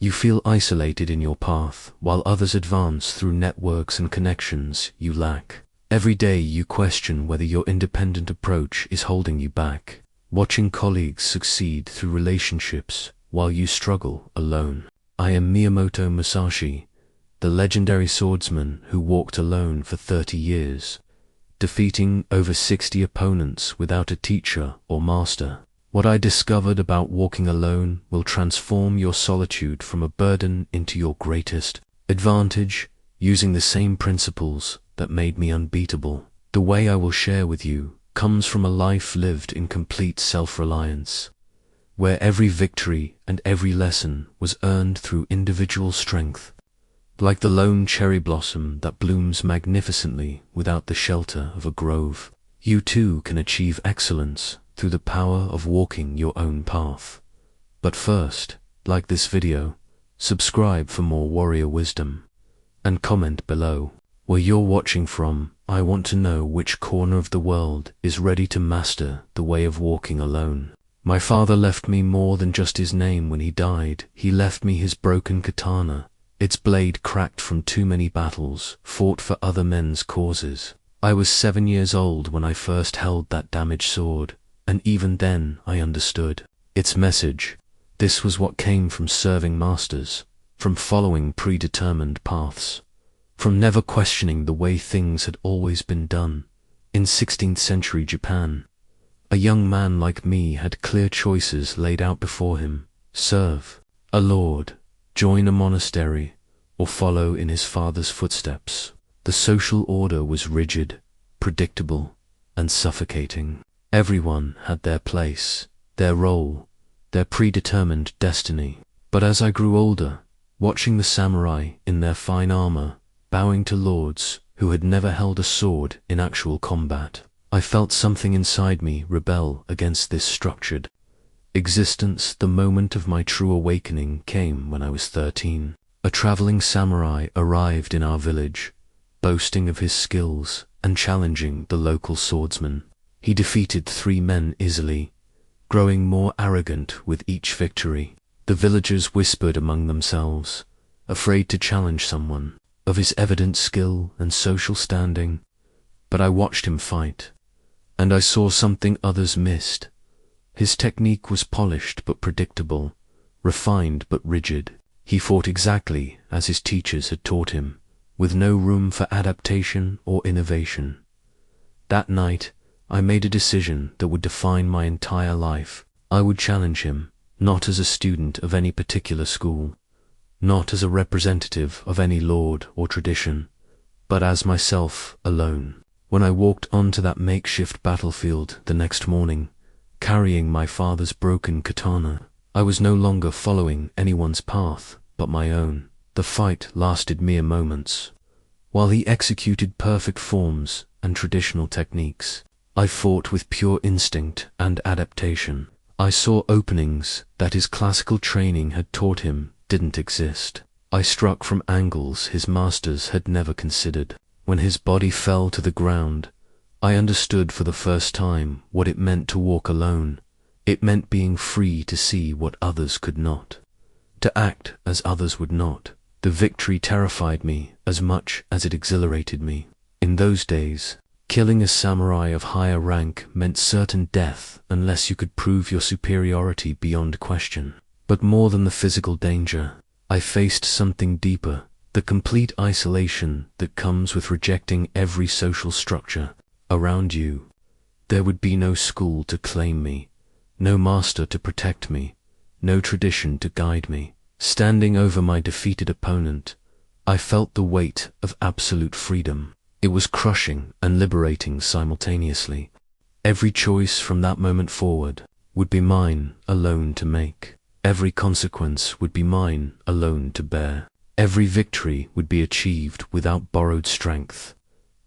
You feel isolated in your path, while others advance through networks and connections you lack. Every day you question whether your independent approach is holding you back, watching colleagues succeed through relationships while you struggle alone. I am Miyamoto Musashi, the legendary swordsman who walked alone for 30 years, defeating over 60 opponents without a teacher or master. What I discovered about walking alone will transform your solitude from a burden into your greatest advantage, using the same principles that made me unbeatable. The way I will share with you comes from a life lived in complete self-reliance, where every victory and every lesson was earned through individual strength. Like the lone cherry blossom that blooms magnificently without the shelter of a grove, you too can achieve excellence through the power of walking your own path. But first, like this video, subscribe for more warrior wisdom, and comment below where you're watching from. I want to know which corner of the world is ready to master the way of walking alone. My father left me more than just his name when he died. He left me his broken katana, its blade cracked from too many battles fought for other men's causes. I was 7 years old when I first held that damaged sword, and even then I understood its message. This was what came from serving masters, from following predetermined paths, from never questioning the way things had always been done. In 16th century Japan, a young man like me had clear choices laid out before him: serve a lord, join a monastery, or follow in his father's footsteps. The social order was rigid, predictable, and suffocating. Everyone had their place, their role, their predetermined destiny. But as I grew older, watching the samurai in their fine armor, bowing to lords who had never held a sword in actual combat, I felt something inside me rebel against this structured existence. The moment of my true awakening came when I was 13. A traveling samurai arrived in our village, boasting of his skills and challenging the local swordsman. He defeated 3 men easily, growing more arrogant with each victory. The villagers whispered among themselves, afraid to challenge someone of his evident skill and social standing. But I watched him fight, and I saw something others missed. His technique was polished but predictable, refined but rigid. He fought exactly as his teachers had taught him, with no room for adaptation or innovation. That night, I made a decision that would define my entire life. I would challenge him, not as a student of any particular school, not as a representative of any lord or tradition, but as myself alone. When I walked onto that makeshift battlefield the next morning, carrying my father's broken katana, I was no longer following anyone's path but my own. The fight lasted mere moments. While he executed perfect forms and traditional techniques, I fought with pure instinct and adaptation. I saw openings that his classical training had taught him didn't exist. I struck from angles his masters had never considered. When his body fell to the ground, I understood for the first time what it meant to walk alone. It meant being free to see what others could not, to act as others would not. The victory terrified me as much as it exhilarated me. In those days, killing a samurai of higher rank meant certain death unless you could prove your superiority beyond question. But more than the physical danger, I faced something deeper: the complete isolation that comes with rejecting every social structure around you. There would be no school to claim me, no master to protect me, no tradition to guide me. Standing over my defeated opponent, I felt the weight of absolute freedom. It was crushing and liberating simultaneously. Every choice from that moment forward would be mine alone to make. Every consequence would be mine alone to bear. Every victory would be achieved without borrowed strength,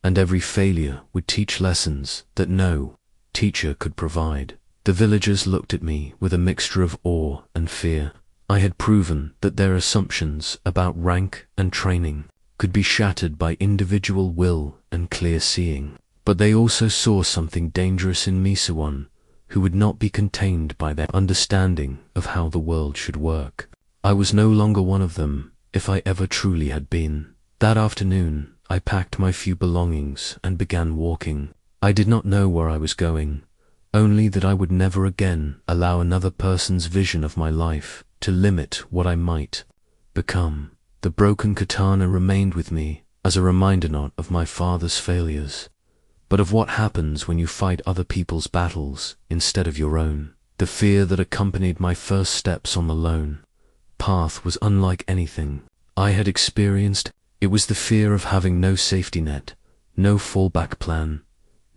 and every failure would teach lessons that no teacher could provide. The villagers looked at me with a mixture of awe and fear. I had proven that their assumptions about rank and training could be shattered by individual will and clear seeing. But they also saw something dangerous in me, someone who would not be contained by their understanding of how the world should work. I was no longer one of them, if I ever truly had been. That afternoon, I packed my few belongings and began walking. I did not know where I was going, only that I would never again allow another person's vision of my life to limit what I might become. The broken katana remained with me as a reminder not of my father's failures, but of what happens when you fight other people's battles instead of your own. The fear that accompanied my first steps on the lone path was unlike anything I had experienced. It was the fear of having no safety net, no fallback plan,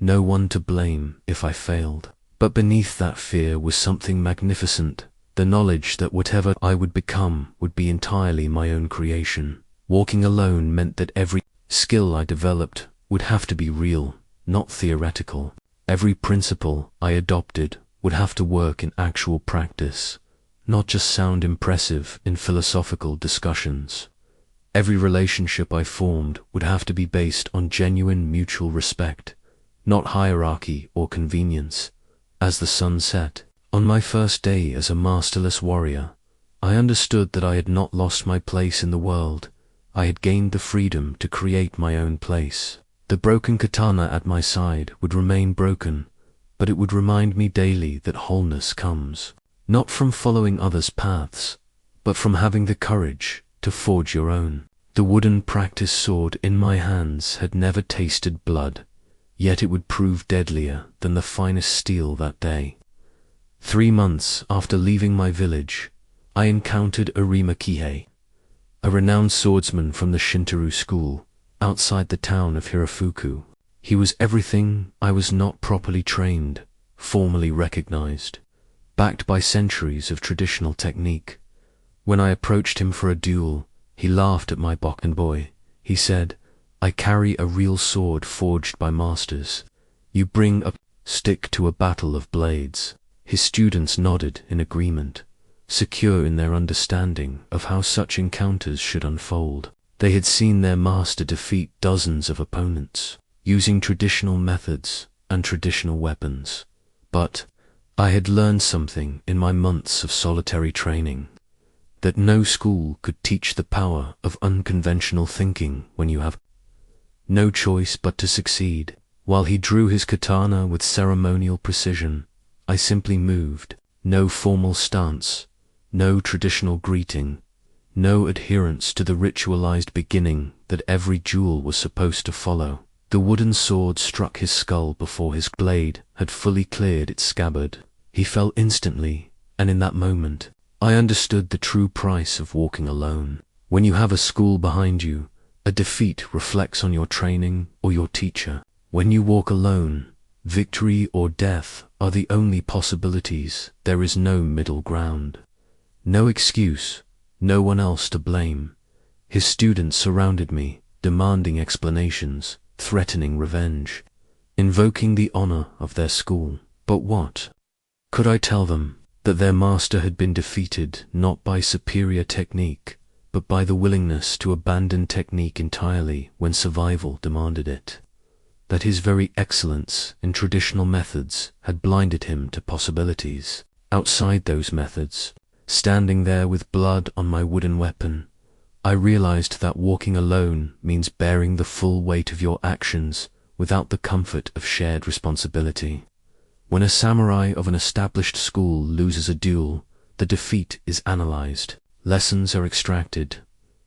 no one to blame if I failed. But beneath that fear was something magnificent, the knowledge that whatever I would become would be entirely my own creation. Walking alone meant that every skill I developed would have to be real, not theoretical. Every principle I adopted would have to work in actual practice, not just sound impressive in philosophical discussions. Every relationship I formed would have to be based on genuine mutual respect, not hierarchy or convenience. As the sun set, on my first day as a masterless warrior, I understood that I had not lost my place in the world. I had gained the freedom to create my own place. The broken katana at my side would remain broken, but it would remind me daily that wholeness comes not from following others' paths, but from having the courage to forge your own. The wooden practice sword in my hands had never tasted blood, yet it would prove deadlier than the finest steel that day. 3 months after leaving my village, I encountered Arima Kihei, a renowned swordsman from the Shintaro school, outside the town of Hirafuku. He was everything I was not properly trained, formally recognized, backed by centuries of traditional technique. When I approached him for a duel, he laughed at my boy. He said, "I carry a real sword forged by masters. You bring a stick to a battle of blades." His students nodded in agreement, secure in their understanding of how such encounters should unfold. They had seen their master defeat dozens of opponents, using traditional methods and traditional weapons. But I had learned something in my months of solitary training, that no school could teach the power of unconventional thinking when you have no choice but to succeed. While he drew his katana with ceremonial precision, I simply moved. No formal stance, no traditional greeting, no adherence to the ritualized beginning that every duel was supposed to follow. The wooden sword struck his skull before his blade had fully cleared its scabbard. He fell instantly, and in that moment, I understood the true price of walking alone. When you have a school behind you, a defeat reflects on your training or your teacher. When you walk alone, victory or death are the only possibilities. There is no middle ground. No excuse, no one else to blame. His students surrounded me, demanding explanations, threatening revenge, invoking the honor of their school. But what could I tell them? That their master had been defeated not by superior technique, but by the willingness to abandon technique entirely when survival demanded it. That his very excellence in traditional methods had blinded him to possibilities outside those methods. Standing there with blood on my wooden weapon, I realized that walking alone means bearing the full weight of your actions without the comfort of shared responsibility. When a samurai of an established school loses a duel, the defeat is analyzed, lessons are extracted,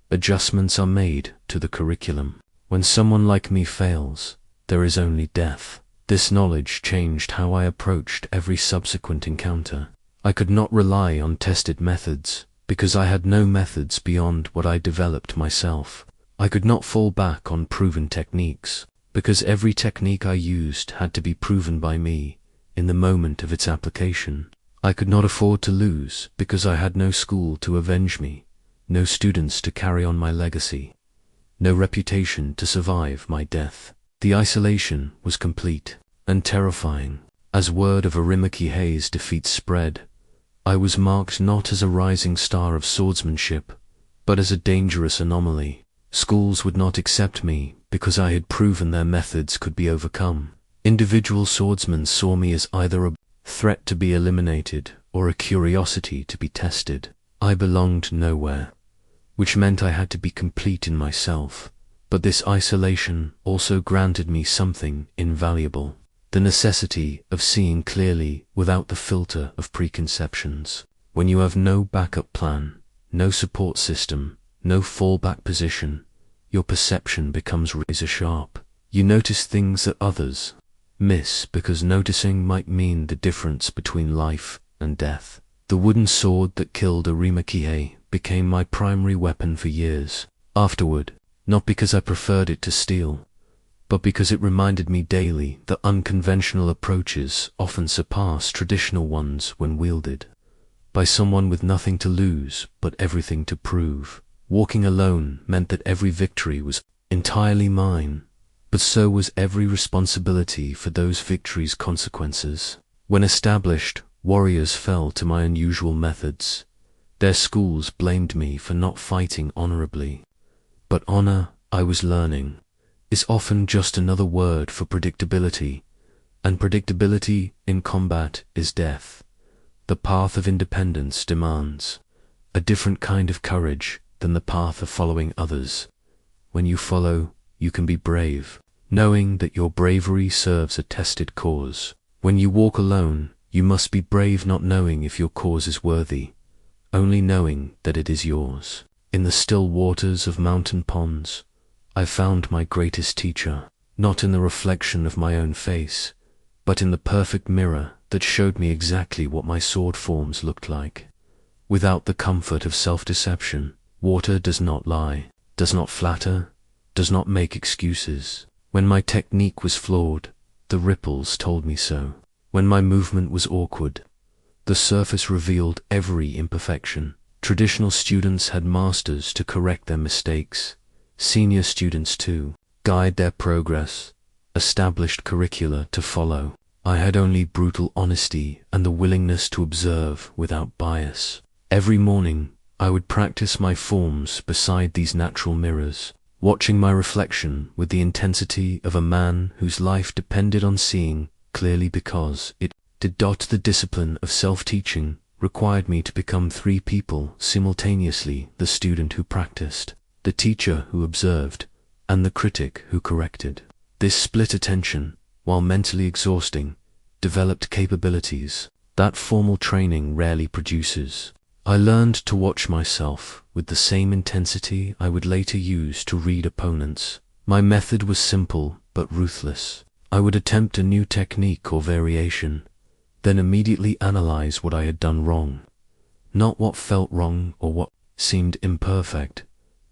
adjustments are made to the curriculum. When someone like me fails, there is only death. This knowledge changed how I approached every subsequent encounter. I could not rely on tested methods, because I had no methods beyond what I developed myself. I could not fall back on proven techniques, because every technique I used had to be proven by me in the moment of its application. I could not afford to lose, because I had no school to avenge me, no students to carry on my legacy, no reputation to survive my death. The isolation was complete and terrifying. As word of Arima Kihei's defeat spread, I was marked not as a rising star of swordsmanship, but as a dangerous anomaly. Schools would not accept me because I had proven their methods could be overcome. Individual swordsmen saw me as either a threat to be eliminated or a curiosity to be tested. I belonged nowhere, which meant I had to be complete in myself. But this isolation also granted me something invaluable: the necessity of seeing clearly without the filter of preconceptions. When you have no backup plan, no support system, no fallback position, your perception becomes razor sharp. You notice things that others miss because noticing might mean the difference between life and death. The wooden sword that killed Arima Kihei became my primary weapon for years afterward, not because I preferred it to steel, but because it reminded me daily that unconventional approaches often surpass traditional ones when wielded by someone with nothing to lose but everything to prove. Walking alone meant that every victory was entirely mine, but so was every responsibility for those victories' consequences. When established warriors fell to my unusual methods, their schools blamed me for not fighting honorably. But honor, I was learning, is often just another word for predictability, and predictability in combat is death. The path of independence demands a different kind of courage than the path of following others. When you follow, you can be brave, knowing that your bravery serves a tested cause. When you walk alone, you must be brave not knowing if your cause is worthy, only knowing that it is yours. In the still waters of mountain ponds, I found my greatest teacher, not in the reflection of my own face, but in the perfect mirror that showed me exactly what my sword forms looked like. Without the comfort of self-deception, water does not lie, does not flatter, does not make excuses. When my technique was flawed, the ripples told me so. When my movement was awkward, the surface revealed every imperfection. Traditional students had masters to correct their mistakes, senior students to guide their progress, established curricula to follow. I had only brutal honesty and the willingness to observe without bias. Every morning, I would practice my forms beside these natural mirrors, watching my reflection with the intensity of a man whose life depended on seeing clearly because it did. The discipline of self-teaching required me to become three people simultaneously: the student who practiced, the teacher who observed, and the critic who corrected. This split attention, while mentally exhausting, developed capabilities that formal training rarely produces. I learned to watch myself with the same intensity I would later use to read opponents. My method was simple but ruthless. I would attempt a new technique or variation, then immediately analyze what I had done wrong. Not what felt wrong or what seemed imperfect,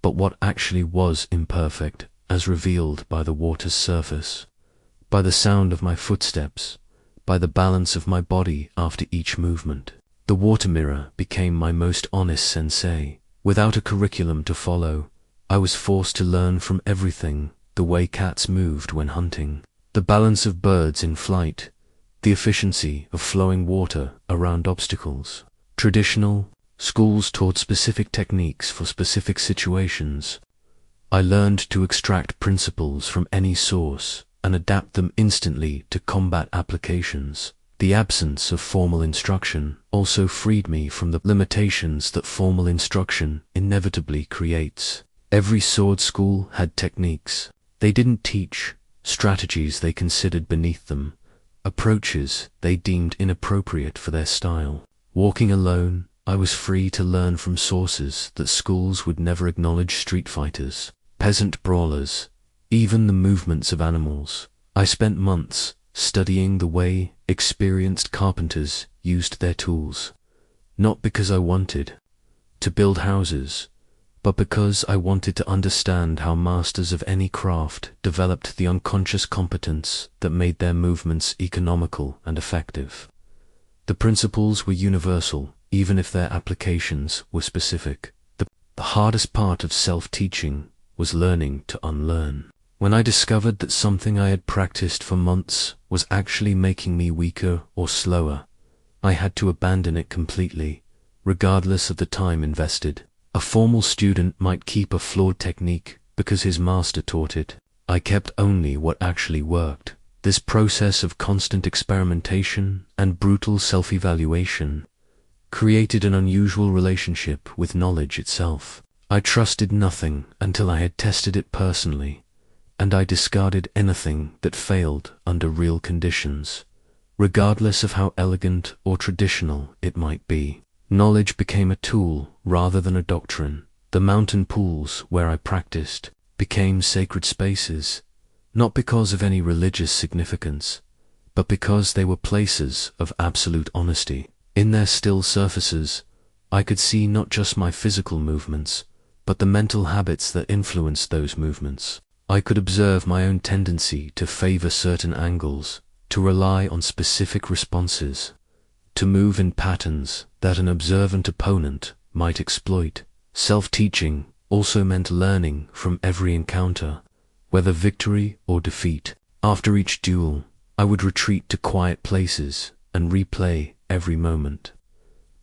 but what actually was imperfect, as revealed by the water's surface, by the sound of my footsteps, by the balance of my body after each movement. The water mirror became my most honest sensei. Without a curriculum to follow, I was forced to learn from everything: the way cats moved when hunting, the balance of birds in flight, the efficiency of flowing water around obstacles. Traditional schools taught specific techniques for specific situations. I learned to extract principles from any source and adapt them instantly to combat applications. The absence of formal instruction also freed me from the limitations that formal instruction inevitably creates. Every sword school had techniques. They didn't teach strategies they considered beneath them, approaches they deemed inappropriate for their style. Walking alone, I was free to learn from sources that schools would never acknowledge: street fighters, peasant brawlers, even the movements of animals. I spent months studying the way experienced carpenters used their tools, not because I wanted to build houses, but because I wanted to understand how masters of any craft developed the unconscious competence that made their movements economical and effective. The principles were universal, even if their applications were specific. The hardest part of self-teaching was learning to unlearn. When I discovered that something I had practiced for months was actually making me weaker or slower, I had to abandon it completely, regardless of the time invested. A formal student might keep a flawed technique because his master taught it. I kept only what actually worked. This process of constant experimentation and brutal self-evaluation created an unusual relationship with knowledge itself. I trusted nothing until I had tested it personally, and I discarded anything that failed under real conditions, regardless of how elegant or traditional it might be. Knowledge became a tool rather than a doctrine. The mountain pools where I practiced became sacred spaces, not because of any religious significance, but because they were places of absolute honesty. In their still surfaces, I could see not just my physical movements, but the mental habits that influenced those movements. I could observe my own tendency to favor certain angles, to rely on specific responses, to move in patterns that an observant opponent might exploit. Self-teaching also meant learning from every encounter, whether victory or defeat. After each duel, I would retreat to quiet places and replay every moment,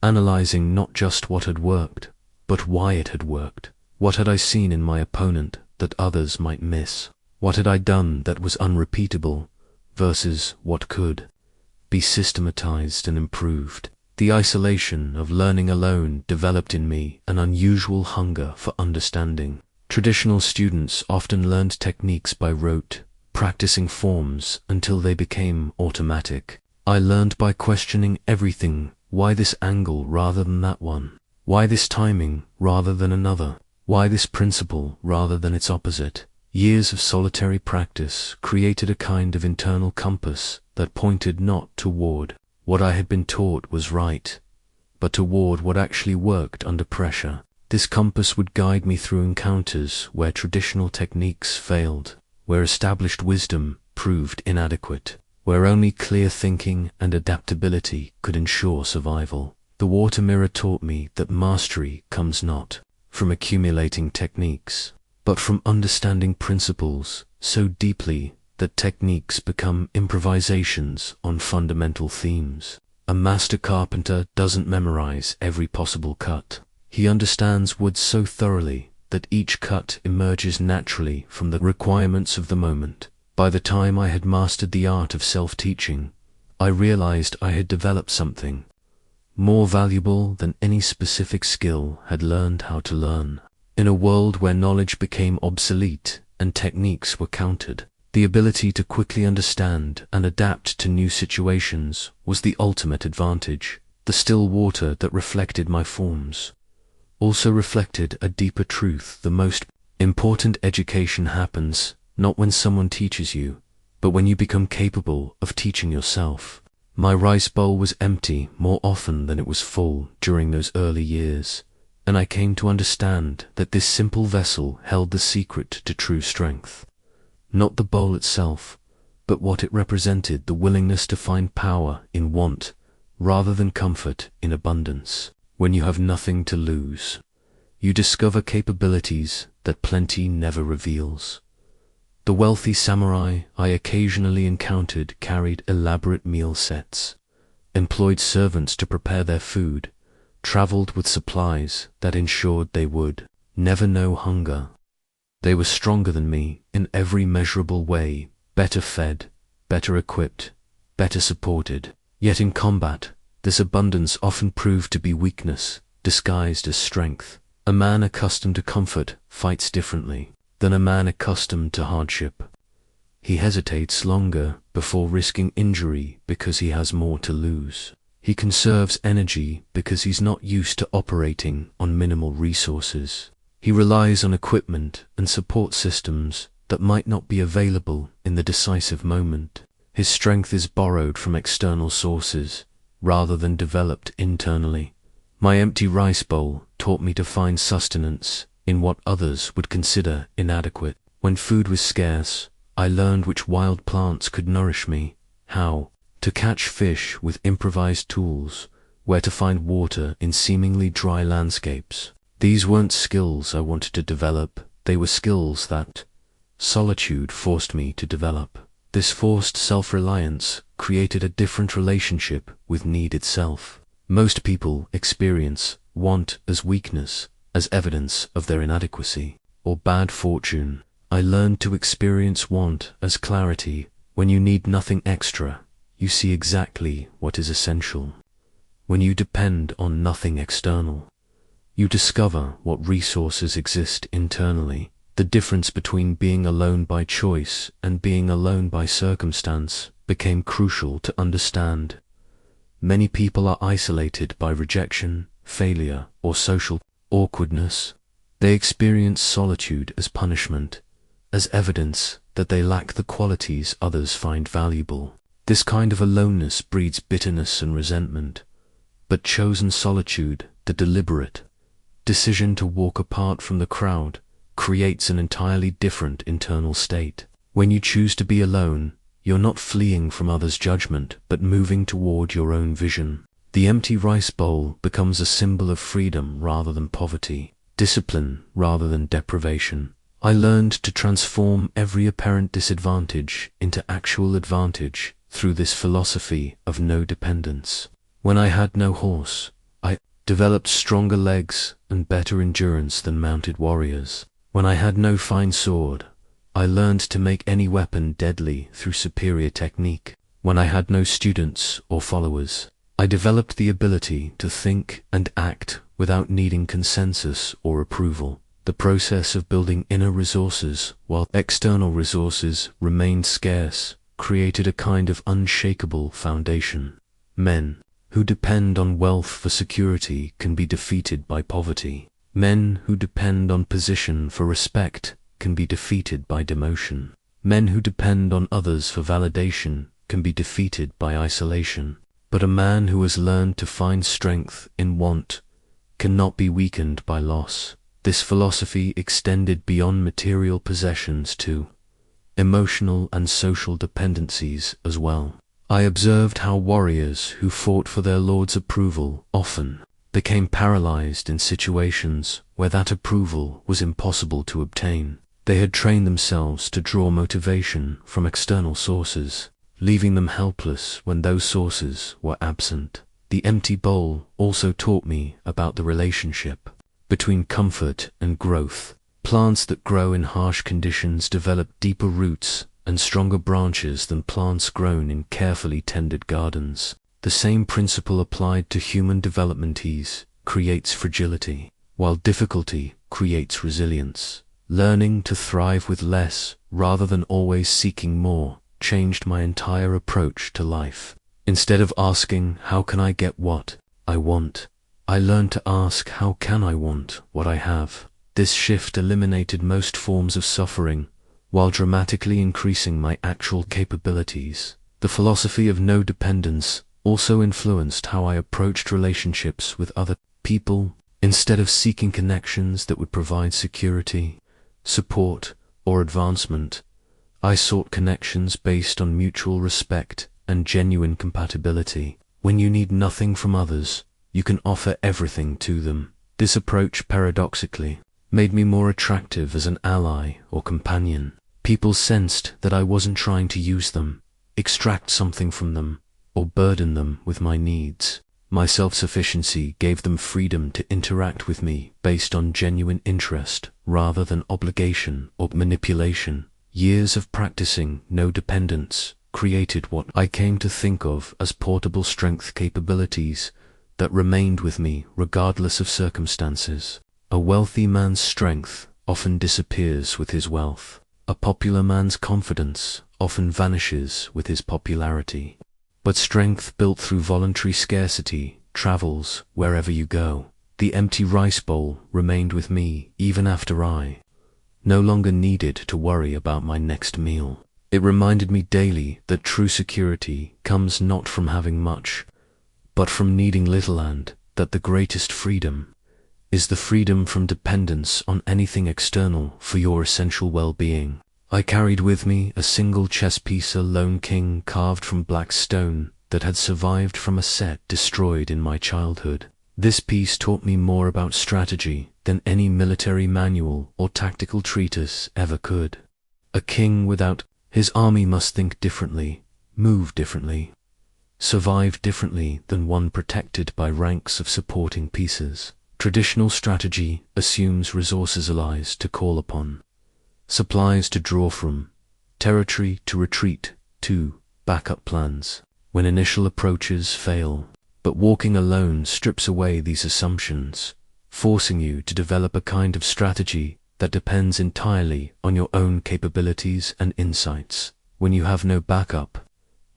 analyzing not just what had worked, but why it had worked. What had I seen in my opponent that others might miss? What had I done that was unrepeatable versus what could be systematized and improved? The isolation of learning alone developed in me an unusual hunger for understanding. Traditional students often learned techniques by rote, practicing forms until they became automatic. I learned by questioning everything. Why this angle rather than that one? Why this timing rather than another? Why this principle rather than its opposite? Years of solitary practice created a kind of internal compass that pointed not toward what I had been taught was right, but toward what actually worked under pressure. This compass would guide me through encounters where traditional techniques failed, where established wisdom proved inadequate, where only clear thinking and adaptability could ensure survival. The water mirror taught me that mastery comes not from accumulating techniques, but from understanding principles so deeply that techniques become improvisations on fundamental themes. A master carpenter doesn't memorize every possible cut. He understands wood so thoroughly that each cut emerges naturally from the requirements of the moment. By the time I had mastered the art of self-teaching, I realized I had developed something more valuable than any specific skill had learned how to learn. In a world where knowledge became obsolete and techniques were countered, the ability to quickly understand and adapt to new situations was the ultimate advantage. The still water that reflected my forms also reflected a deeper truth. The most important education happens not when someone teaches you, but when you become capable of teaching yourself. My rice bowl was empty more often than it was full during those early years, and I came to understand that this simple vessel held the secret to true strength. Not the bowl itself, but what it represented: the willingness to find power in want rather than comfort in abundance. When you have nothing to lose, you discover capabilities that plenty never reveals. The wealthy samurai I occasionally encountered carried elaborate meal sets, employed servants to prepare their food, traveled with supplies that ensured they would never know hunger. They were stronger than me in every measurable way, better fed, better equipped, better supported. Yet in combat, this abundance often proved to be weakness disguised as strength. A man accustomed to comfort fights differently than a man accustomed to hardship. He hesitates longer before risking injury because he has more to lose. He conserves energy because he's not used to operating on minimal resources. He relies on equipment and support systems that might not be available in the decisive moment. His strength is borrowed from external sources rather than developed internally. My empty rice bowl taught me to find sustenance in what others would consider inadequate. When food was scarce, I learned which wild plants could nourish me, how to catch fish with improvised tools, where to find water in seemingly dry landscapes. These weren't skills I wanted to develop, they were skills that solitude forced me to develop. This forced self-reliance created a different relationship with need itself. Most people experience want as weakness, as evidence of their inadequacy or bad fortune. I learned to experience want as clarity. When you need nothing extra, you see exactly what is essential. When you depend on nothing external, you discover what resources exist internally. The difference between being alone by choice and being alone by circumstance became crucial to understand. Many people are isolated by rejection, failure, or social awkwardness. They experience solitude as punishment, as evidence that they lack the qualities others find valuable. This kind of aloneness breeds bitterness and resentment, but chosen solitude, the deliberate decision to walk apart from the crowd, creates an entirely different internal state. When you choose to be alone, you're not fleeing from others' judgment, but moving toward your own vision. The empty rice bowl becomes a symbol of freedom rather than poverty, discipline rather than deprivation. I learned to transform every apparent disadvantage into actual advantage through this philosophy of no dependence. When I had no horse, I developed stronger legs and better endurance than mounted warriors. When I had no fine sword, I learned to make any weapon deadly through superior technique. When I had no students or followers, I developed the ability to think and act without needing consensus or approval. The process of building inner resources while external resources remained scarce created a kind of unshakable foundation. Men who depend on wealth for security can be defeated by poverty. Men who depend on position for respect can be defeated by demotion. Men who depend on others for validation can be defeated by isolation. But a man who has learned to find strength in want cannot be weakened by loss. This philosophy extended beyond material possessions to emotional and social dependencies as well. I observed how warriors who fought for their lord's approval often became paralyzed in situations where that approval was impossible to obtain. They had trained themselves to draw motivation from external sources, leaving them helpless when those sources were absent. The empty bowl also taught me about the relationship between comfort and growth. Plants that grow in harsh conditions develop deeper roots and stronger branches than plants grown in carefully tended gardens. The same principle applied to human development creates fragility, while difficulty creates resilience. Learning to thrive with less rather than always seeking more changed my entire approach to life. Instead of asking, how can I get what I want, I learned to ask, how can I want what I have? This shift eliminated most forms of suffering while dramatically increasing my actual capabilities. The philosophy of no dependence also influenced how I approached relationships with other people. Instead of seeking connections that would provide security, support, or advancement, I sought connections based on mutual respect and genuine compatibility. When you need nothing from others, you can offer everything to them. This approach, paradoxically, made me more attractive as an ally or companion. People sensed that I wasn't trying to use them, extract something from them, or burden them with my needs. My self-sufficiency gave them freedom to interact with me based on genuine interest rather than obligation or manipulation. Years of practicing no dependence created what I came to think of as portable strength capabilities that remained with me regardless of circumstances. A wealthy man's strength often disappears with his wealth. A popular man's confidence often vanishes with his popularity. But strength built through voluntary scarcity travels wherever you go. The empty rice bowl remained with me even after I no longer needed to worry about my next meal. It reminded me daily that true security comes not from having much, but from needing little, and that the greatest freedom is the freedom from dependence on anything external for your essential well-being. I carried with me a single chess piece, a lone king carved from black stone that had survived from a set destroyed in my childhood. This piece taught me more about strategy than any military manual or tactical treatise ever could. A king without his army must think differently, move differently, survive differently than one protected by ranks of supporting pieces. Traditional strategy assumes resources allies to call upon, supplies to draw from, territory to retreat to, backup plans when initial approaches fail. But walking alone strips away these assumptions, forcing you to develop a kind of strategy that depends entirely on your own capabilities and insights. When you have no backup,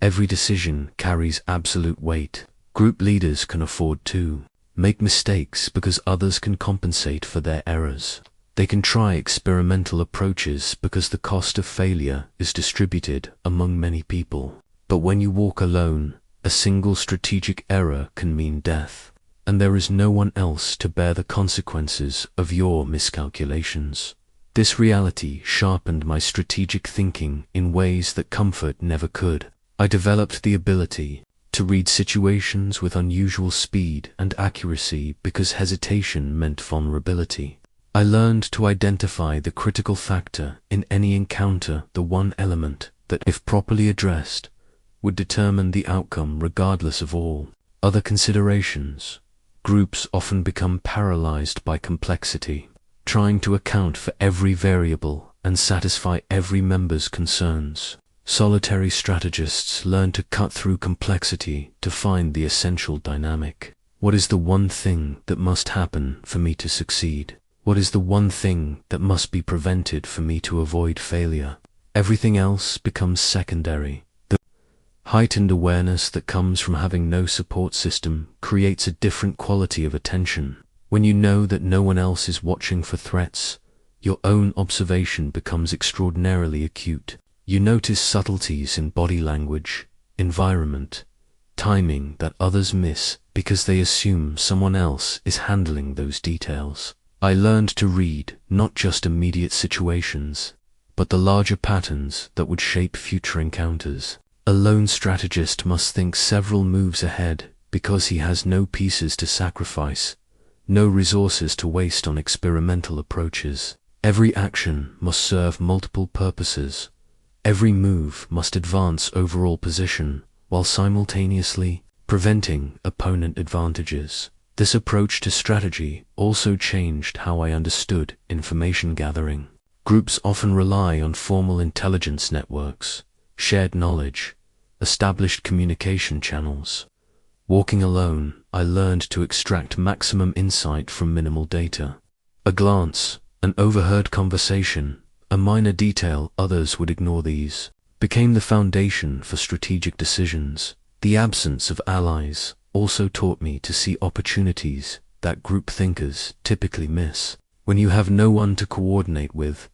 every decision carries absolute weight. Group leaders can afford to make mistakes because others can compensate for their errors. They can try experimental approaches because the cost of failure is distributed among many people. But when you walk alone, a single strategic error can mean death, and there is no one else to bear the consequences of your miscalculations. This reality sharpened my strategic thinking in ways that comfort never could. I developed the ability to read situations with unusual speed and accuracy because hesitation meant vulnerability. I learned to identify the critical factor in any encounter, the one element that, if properly addressed, would determine the outcome regardless of all other considerations. Groups often become paralyzed by complexity, trying to account for every variable and satisfy every member's concerns. Solitary strategists learn to cut through complexity to find the essential dynamic. What is the one thing that must happen for me to succeed? What is the one thing that must be prevented for me to avoid failure? Everything else becomes secondary. The heightened awareness that comes from having no support system creates a different quality of attention. When you know that no one else is watching for threats, your own observation becomes extraordinarily acute. You notice subtleties in body language, environment, timing that others miss because they assume someone else is handling those details. I learned to read not just immediate situations, but the larger patterns that would shape future encounters. A lone strategist must think several moves ahead because he has no pieces to sacrifice, no resources to waste on experimental approaches. Every action must serve multiple purposes. Every move must advance overall position while simultaneously preventing opponent advantages. This approach to strategy also changed how I understood information gathering. Groups often rely on formal intelligence networks, shared knowledge, established communication channels. Walking alone, I learned to extract maximum insight from minimal data. A glance, an overheard conversation, a minor detail others would ignore, these became the foundation for strategic decisions. The absence of allies also taught me to see opportunities that group thinkers typically miss. When you have no one to coordinate with,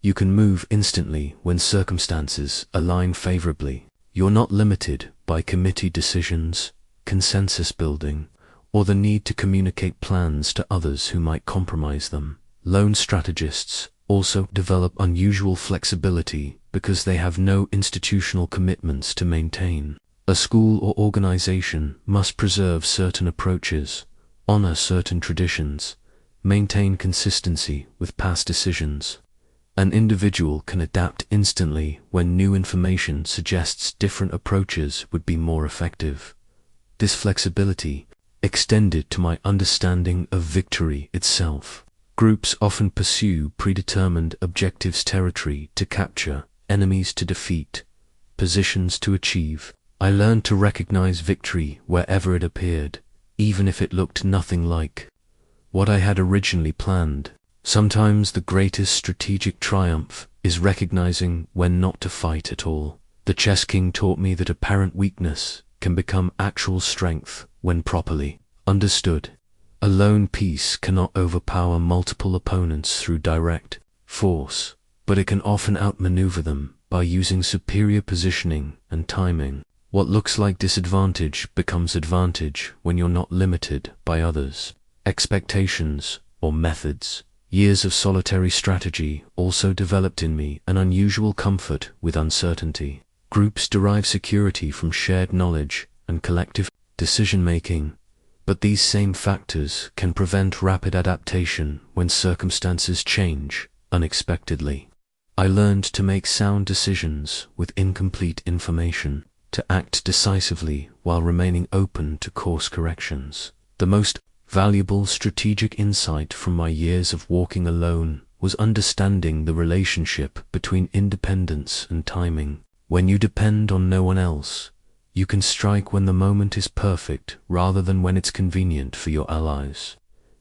you can move instantly when circumstances align favorably. You're not limited by committee decisions, consensus building, or the need to communicate plans to others who might compromise them. Lone strategists also develop unusual flexibility because they have no institutional commitments to maintain. A school or organization must preserve certain approaches, honor certain traditions, maintain consistency with past decisions. An individual can adapt instantly when new information suggests different approaches would be more effective. This flexibility extended to my understanding of victory itself. Groups often pursue predetermined objectives, territory to capture, enemies to defeat, positions to achieve. I learned to recognize victory wherever it appeared, even if it looked nothing like what I had originally planned. Sometimes the greatest strategic triumph is recognizing when not to fight at all. The chess king taught me that apparent weakness can become actual strength when properly understood. A lone piece cannot overpower multiple opponents through direct force, but it can often outmaneuver them by using superior positioning and timing. What looks like disadvantage becomes advantage when you're not limited by others' expectations or methods. Years of solitary strategy also developed in me an unusual comfort with uncertainty. Groups derive security from shared knowledge and collective decision-making, but these same factors can prevent rapid adaptation when circumstances change unexpectedly. I learned to make sound decisions with incomplete information, to act decisively while remaining open to course corrections. The most valuable strategic insight from my years of walking alone was understanding the relationship between independence and timing. When you depend on no one else, You can strike when the moment is perfect rather than when it's convenient for your allies.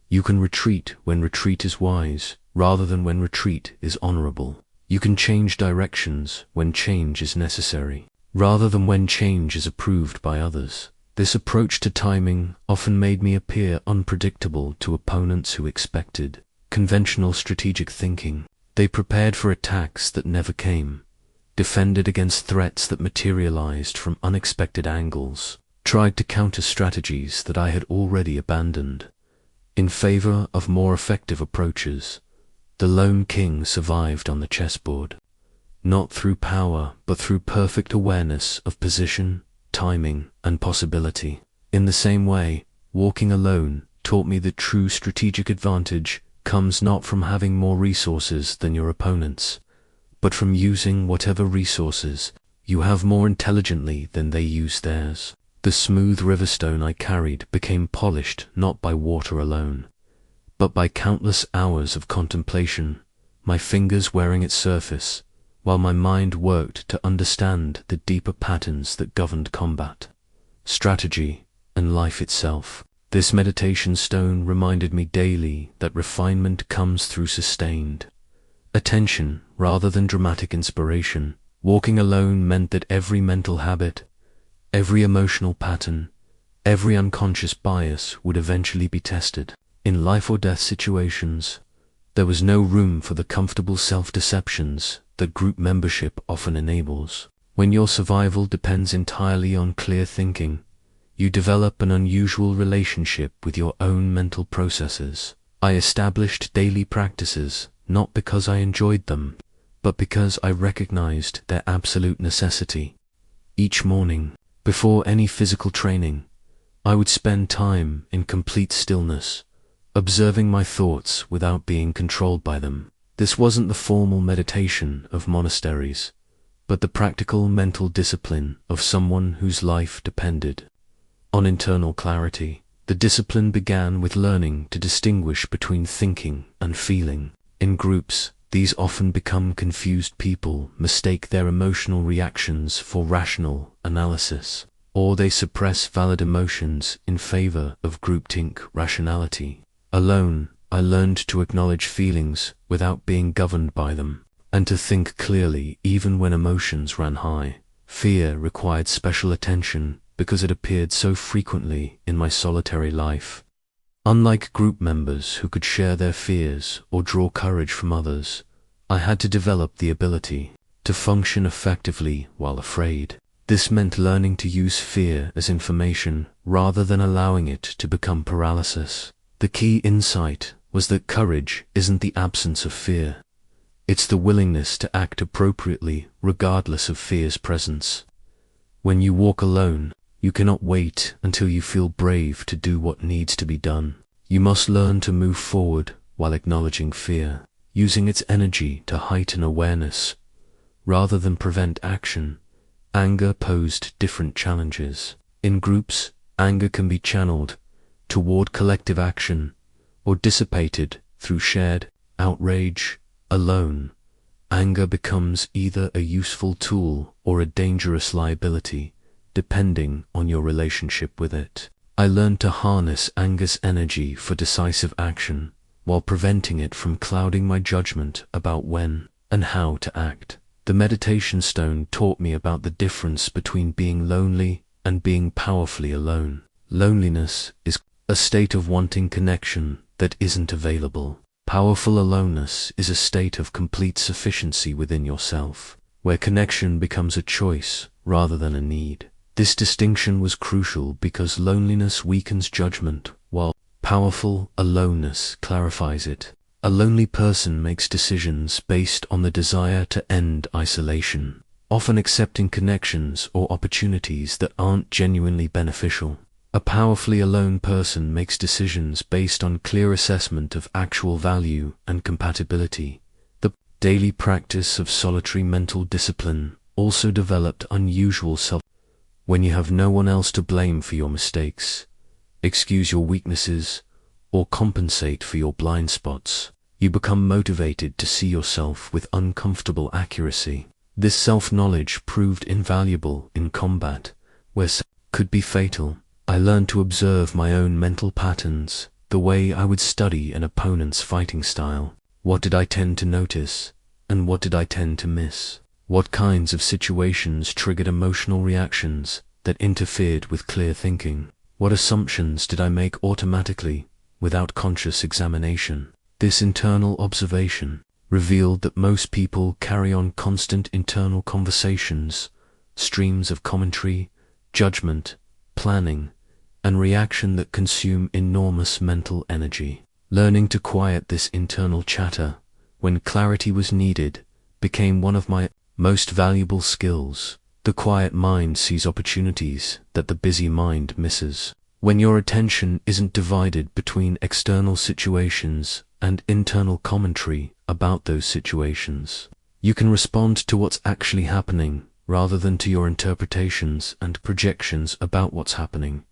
You can retreat when retreat is wise rather than when retreat is honorable. You can change directions when change is necessary rather than when change is approved by others. This approach to timing often made me appear unpredictable to opponents who expected conventional strategic thinking. They prepared for attacks that never came, defended against threats that materialized from unexpected angles, tried to counter strategies that I had already abandoned in favor of more effective approaches. The lone king survived on the chessboard, not through power, but through perfect awareness of position, timing, and possibility. In the same way, walking alone taught me that true strategic advantage comes not from having more resources than your opponents, but from using whatever resources you have more intelligently than they use theirs. The smooth riverstone I carried became polished not by water alone, but by countless hours of contemplation, my fingers wearing its surface, while my mind worked to understand the deeper patterns that governed combat, strategy, and life itself. This meditation stone reminded me daily that refinement comes through sustained attention rather than dramatic inspiration. Walking alone meant that every mental habit, every emotional pattern, every unconscious bias would eventually be tested. In life or death situations, there was no room for the comfortable self-deceptions that group membership often enables. When your survival depends entirely on clear thinking, you develop an unusual relationship with your own mental processes. I established daily practices not because I enjoyed them, but because I recognized their absolute necessity. Each morning, before any physical training, I would spend time in complete stillness, observing my thoughts without being controlled by them. This wasn't the formal meditation of monasteries, but the practical mental discipline of someone whose life depended on internal clarity. The discipline began with learning to distinguish between thinking and feeling. In groups, these often become confused. People mistake their emotional reactions for rational analysis, or they suppress valid emotions in favor of groupthink rationality. Alone, I learned to acknowledge feelings without being governed by them, and to think clearly even when emotions ran high. Fear required special attention because it appeared so frequently in my solitary life. Unlike group members who could share their fears or draw courage from others, I had to develop the ability to function effectively while afraid. This meant learning to use fear as information rather than allowing it to become paralysis. The key insight was that courage isn't the absence of fear. It's the willingness to act appropriately regardless of fear's presence. When you walk alone, you cannot wait until you feel brave to do what needs to be done. You must learn to move forward while acknowledging fear, using its energy to heighten awareness rather than prevent action. Anger posed different challenges. In groups, anger can be channeled toward collective action or dissipated through shared outrage. Alone, anger becomes either a useful tool or a dangerous liability, depending on your relationship with it. I learned to harness anger's energy for decisive action, while preventing it from clouding my judgment about when and how to act. The meditation stone taught me about the difference between being lonely and being powerfully alone. Loneliness is a state of wanting connection that isn't available. Powerful aloneness is a state of complete sufficiency within yourself, where connection becomes a choice rather than a need. This distinction was crucial because loneliness weakens judgment, while powerful aloneness clarifies it. A lonely person makes decisions based on the desire to end isolation, often accepting connections or opportunities that aren't genuinely beneficial. A powerfully alone person makes decisions based on clear assessment of actual value and compatibility. The daily practice of solitary mental discipline also developed unusual self. When you have no one else to blame for your mistakes, excuse your weaknesses, or compensate for your blind spots, you become motivated to see yourself with uncomfortable accuracy. This self-knowledge proved invaluable in combat, where could be fatal. I learned to observe my own mental patterns, the way I would study an opponent's fighting style. What did I tend to notice, and what did I tend to miss? What kinds of situations triggered emotional reactions that interfered with clear thinking? What assumptions did I make automatically, without conscious examination? This internal observation revealed that most people carry on constant internal conversations, streams of commentary, judgment, planning, and reaction that consume enormous mental energy. Learning to quiet this internal chatter when clarity was needed became one of my most valuable skills. The quiet mind sees opportunities that the busy mind misses. When your attention isn't divided between external situations and internal commentary about those situations, you can respond to what's actually happening rather than to your interpretations and projections about what's happening.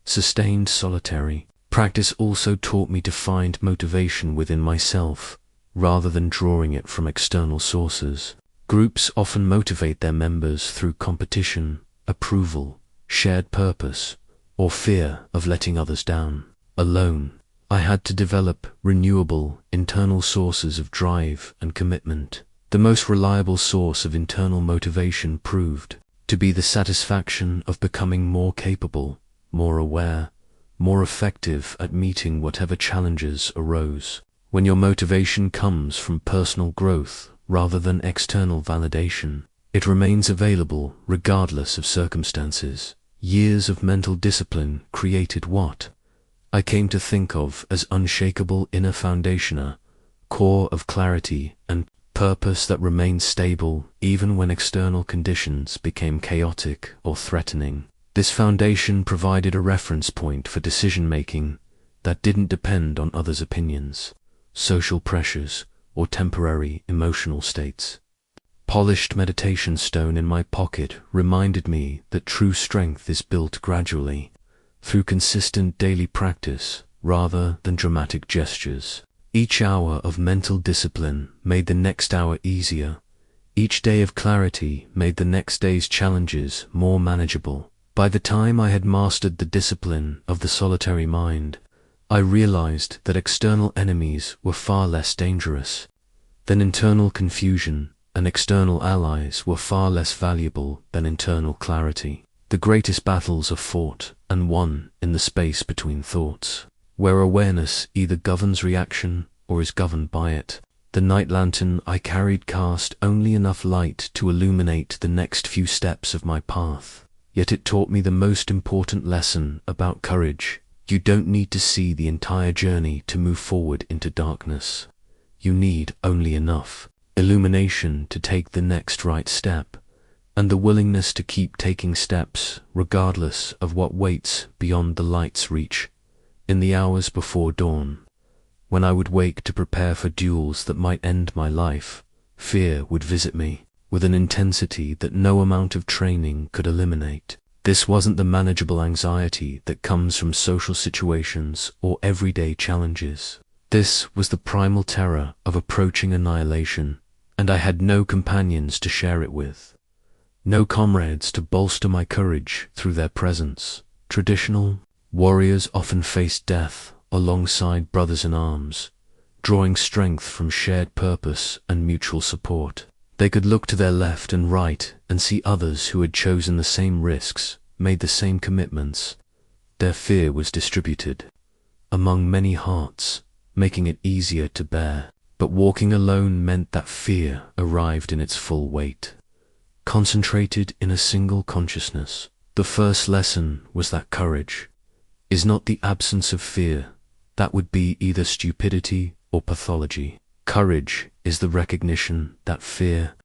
Sustained solitary practice also taught me to find motivation within myself rather than drawing it from external sources. Groups often motivate their members through competition, approval, shared purpose, or fear of letting others down. Alone, I had to develop renewable internal sources of drive and commitment. The most reliable source of internal motivation proved to be the satisfaction of becoming more capable, more aware, more effective at meeting whatever challenges arose. When your motivation comes from personal growth rather than external validation, it remains available regardless of circumstances. Years of mental discipline created what I came to think of as unshakable inner foundation, a core of clarity and purpose that remained stable even when external conditions became chaotic or threatening. This foundation provided a reference point for decision-making that didn't depend on others' opinions, social pressures, or temporary emotional states. Polished meditation stone in my pocket reminded me that true strength is built gradually, through consistent daily practice rather than dramatic gestures. Each hour of mental discipline made the next hour easier. Each day of clarity made the next day's challenges more manageable. By the time I had mastered the discipline of the solitary mind, I realized that external enemies were far less dangerous than internal confusion, and external allies were far less valuable than internal clarity. The greatest battles are fought and won in the space between thoughts, where awareness either governs reaction or is governed by it. The night lantern I carried cast only enough light to illuminate the next few steps of my path, yet it taught me the most important lesson about courage. You don't need to see the entire journey to move forward into darkness. You need only enough illumination to take the next right step, and the willingness to keep taking steps regardless of what waits beyond the light's reach. In the hours before dawn, when I would wake to prepare for duels that might end my life, fear would visit me with an intensity that no amount of training could eliminate. This wasn't the manageable anxiety that comes from social situations or everyday challenges. This was the primal terror of approaching annihilation, and I had no companions to share it with. No comrades to bolster my courage through their presence. Traditional warriors often faced death alongside brothers in arms, drawing strength from shared purpose and mutual support. They could look to their left and right and see others who had chosen the same risks, made the same commitments. Their fear was distributed among many hearts, making it easier to bear. But walking alone meant that fear arrived in its full weight, concentrated in a single consciousness. The first lesson was that courage is not the absence of fear. That would be either stupidity or pathology. Courage is the recognition that fear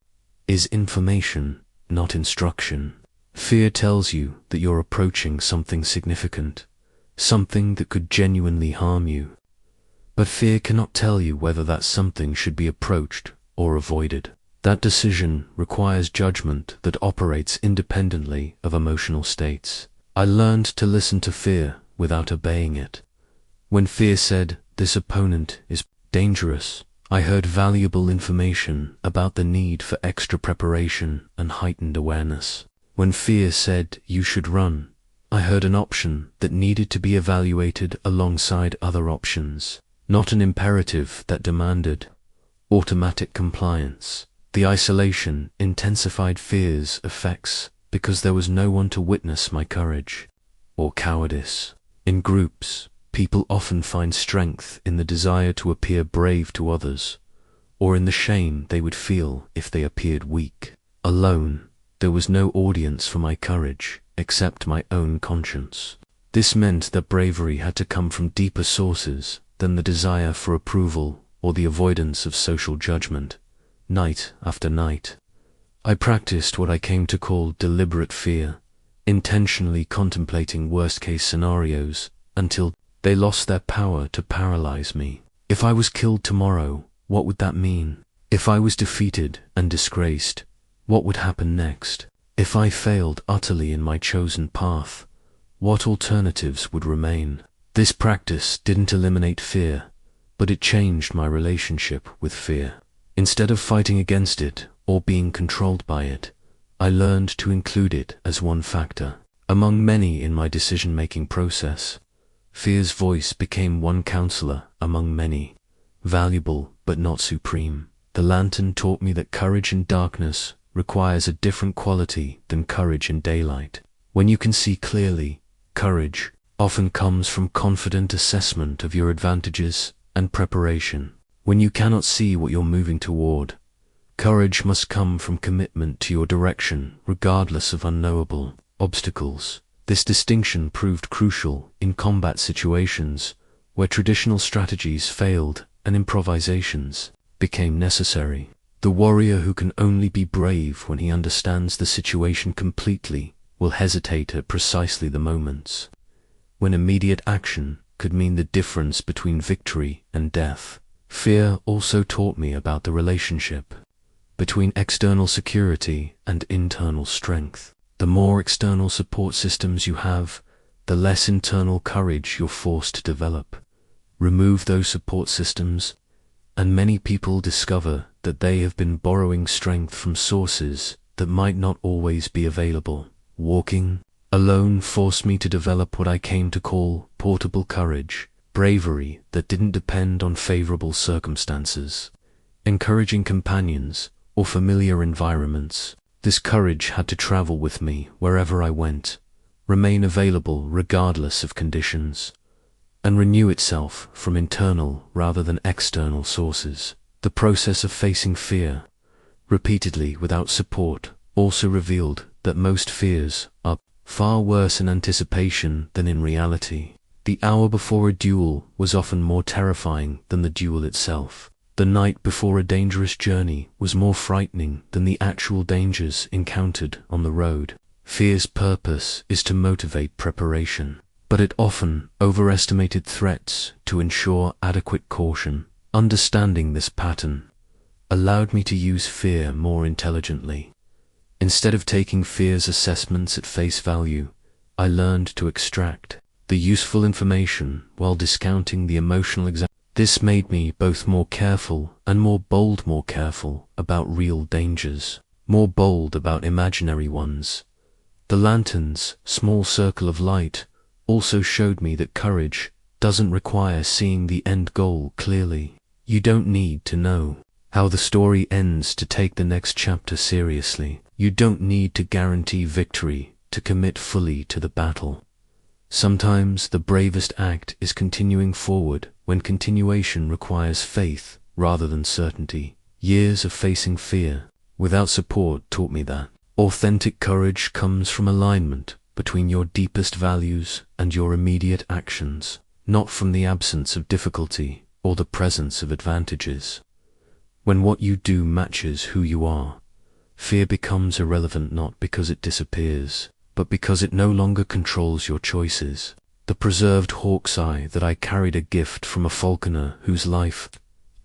is information, not instruction. Fear tells you that you're approaching something significant, something that could genuinely harm you. But fear cannot tell you whether that something should be approached or avoided. That decision requires judgment that operates independently of emotional states. I learned to listen to fear without obeying it. When fear said, "This opponent is dangerous," I heard valuable information about the need for extra preparation and heightened awareness. When fear said you should run, I heard an option that needed to be evaluated alongside other options, not an imperative that demanded automatic compliance. The isolation intensified fear's effects because there was no one to witness my courage or cowardice. In groups, people often find strength in the desire to appear brave to others, or in the shame they would feel if they appeared weak. Alone, there was no audience for my courage except my own conscience. This meant that bravery had to come from deeper sources than the desire for approval or the avoidance of social judgment. Night after night, I practiced what I came to call deliberate fear, intentionally contemplating worst-case scenarios until they lost their power to paralyze me. If I was killed tomorrow, what would that mean? If I was defeated and disgraced, what would happen next? If I failed utterly in my chosen path, what alternatives would remain? This practice didn't eliminate fear, but it changed my relationship with fear. Instead of fighting against it or being controlled by it, I learned to include it as one factor among many in my decision-making process. Fear's voice became one counselor among many, valuable but not supreme. The lantern taught me that courage in darkness requires a different quality than courage in daylight. When you can see clearly, courage often comes from confident assessment of your advantages and preparation. When you cannot see what you're moving toward, courage must come from commitment to your direction regardless of unknowable obstacles. This distinction proved crucial in combat situations where traditional strategies failed and improvisations became necessary. The warrior who can only be brave when he understands the situation completely will hesitate at precisely the moments when immediate action could mean the difference between victory and death. Fear also taught me about the relationship between external security and internal strength. The more external support systems you have, the less internal courage you're forced to develop. Remove those support systems, and many people discover that they have been borrowing strength from sources that might not always be available. Walking alone forced me to develop what I came to call portable courage, bravery that didn't depend on favorable circumstances, encouraging companions, or familiar environments. This courage had to travel with me wherever I went, remain available regardless of conditions, and renew itself from internal rather than external sources. The process of facing fear repeatedly without support also revealed that most fears are far worse in anticipation than in reality. The hour before a duel was often more terrifying than the duel itself. The night before a dangerous journey was more frightening than the actual dangers encountered on the road. Fear's purpose is to motivate preparation, but it often overestimated threats to ensure adequate caution. Understanding this pattern allowed me to use fear more intelligently. Instead of taking fear's assessments at face value, I learned to extract the useful information while discounting the emotional exam. This made me both more careful and more careful about real dangers, more bold about imaginary ones. The lantern's small circle of light also showed me that courage doesn't require seeing the end goal clearly. You don't need to know how the story ends to take the next chapter seriously. You don't need to guarantee victory to commit fully to the battle. Sometimes the bravest act is continuing forward when continuation requires faith rather than certainty. Years of facing fear without support taught me that authentic courage comes from alignment between your deepest values and your immediate actions, not from the absence of difficulty or the presence of advantages. When what you do matches who you are, fear becomes irrelevant not because it disappears, but because it no longer controls your choices. The preserved hawk's eye that I carried, a gift from a falconer whose life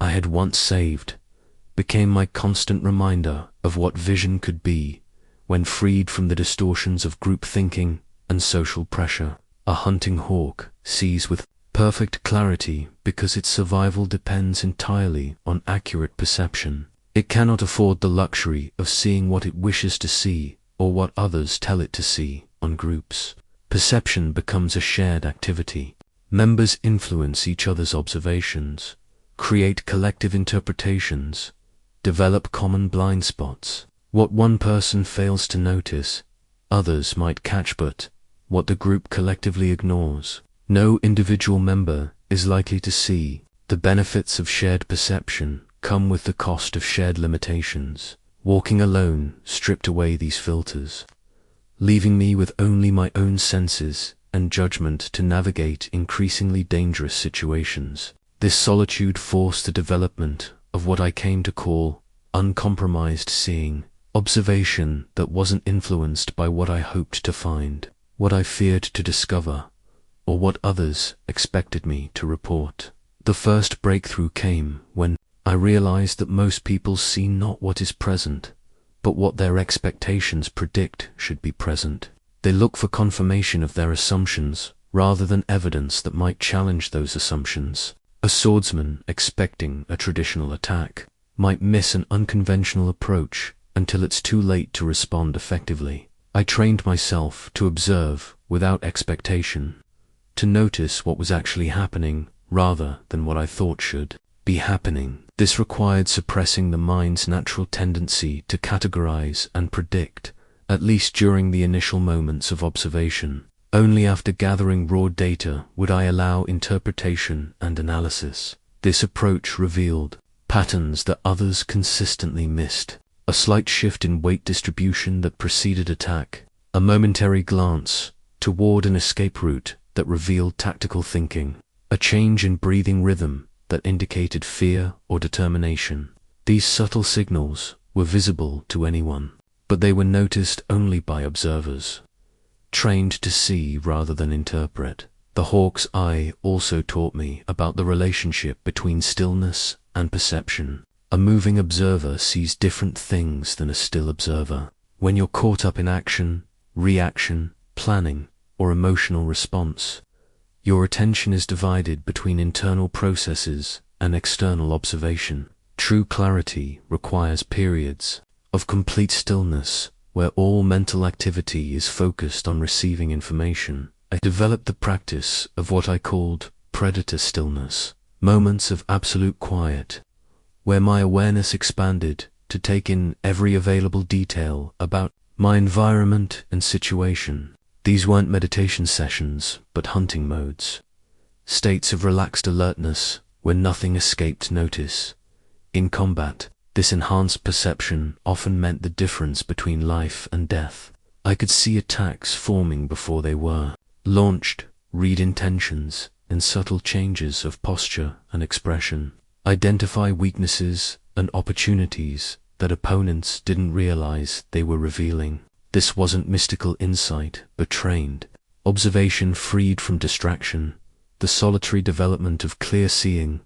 I had once saved, became my constant reminder of what vision could be when freed from the distortions of group thinking and social pressure. A hunting hawk sees with perfect clarity because its survival depends entirely on accurate perception. It cannot afford the luxury of seeing what it wishes to see or what others tell it to see on groups. Perception becomes a shared activity. Members influence each other's observations, create collective interpretations, develop common blind spots. What one person fails to notice, others might catch, but what the group collectively ignores, no individual member is likely to see. The benefits of shared perception come with the cost of shared limitations. Walking alone stripped away these filters, leaving me with only my own senses and judgment to navigate increasingly dangerous situations. This solitude forced the development of what I came to call uncompromised seeing, observation that wasn't influenced by what I hoped to find, what I feared to discover, or what others expected me to report. The first breakthrough came when I realized that most people see not what is present, but what their expectations predict should be present. They look for confirmation of their assumptions rather than evidence that might challenge those assumptions. A swordsman expecting a traditional attack might miss an unconventional approach until it's too late to respond effectively. I trained myself to observe without expectation, to notice what was actually happening rather than what I thought should be happening. This required suppressing the mind's natural tendency to categorize and predict, at least during the initial moments of observation. Only after gathering raw data would I allow interpretation and analysis. This approach revealed patterns that others consistently missed. A slight shift in weight distribution that preceded attack, a momentary glance toward an escape route that revealed tactical thinking, a change in breathing rhythm that indicated fear or determination. These subtle signals were visible to anyone, but they were noticed only by observers, trained to see rather than interpret. The hawk's eye also taught me about the relationship between stillness and perception. A moving observer sees different things than a still observer. When you're caught up in action, reaction, planning, or emotional response, your attention is divided between internal processes and external observation. True clarity requires periods of complete stillness where all mental activity is focused on receiving information. I developed the practice of what I called predator stillness, moments of absolute quiet, where my awareness expanded to take in every available detail about my environment and situation. These weren't meditation sessions, but hunting modes, states of relaxed alertness where nothing escaped notice. In combat, this enhanced perception often meant the difference between life and death. I could see attacks forming before they were launched, read intentions in subtle changes of posture and expression, identify weaknesses and opportunities that opponents didn't realize they were revealing. This wasn't mystical insight, but trained observation freed from distraction. The solitary development of clear seeing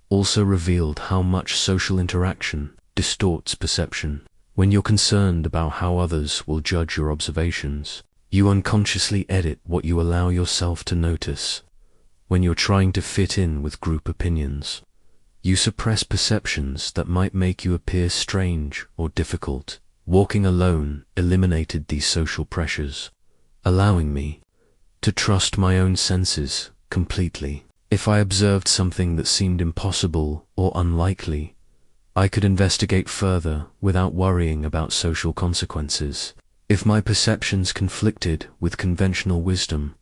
also revealed how much social interaction distorts perception. When you're concerned about how others will judge your observations, you unconsciously edit what you allow yourself to notice. When you're trying to fit in with group opinions, you suppress perceptions that might make you appear strange or difficult. Walking alone eliminated these social pressures, allowing me to trust my own senses completely. If I observed something that seemed impossible or unlikely, I could investigate further without worrying about social consequences. If my perceptions conflicted with conventional wisdom,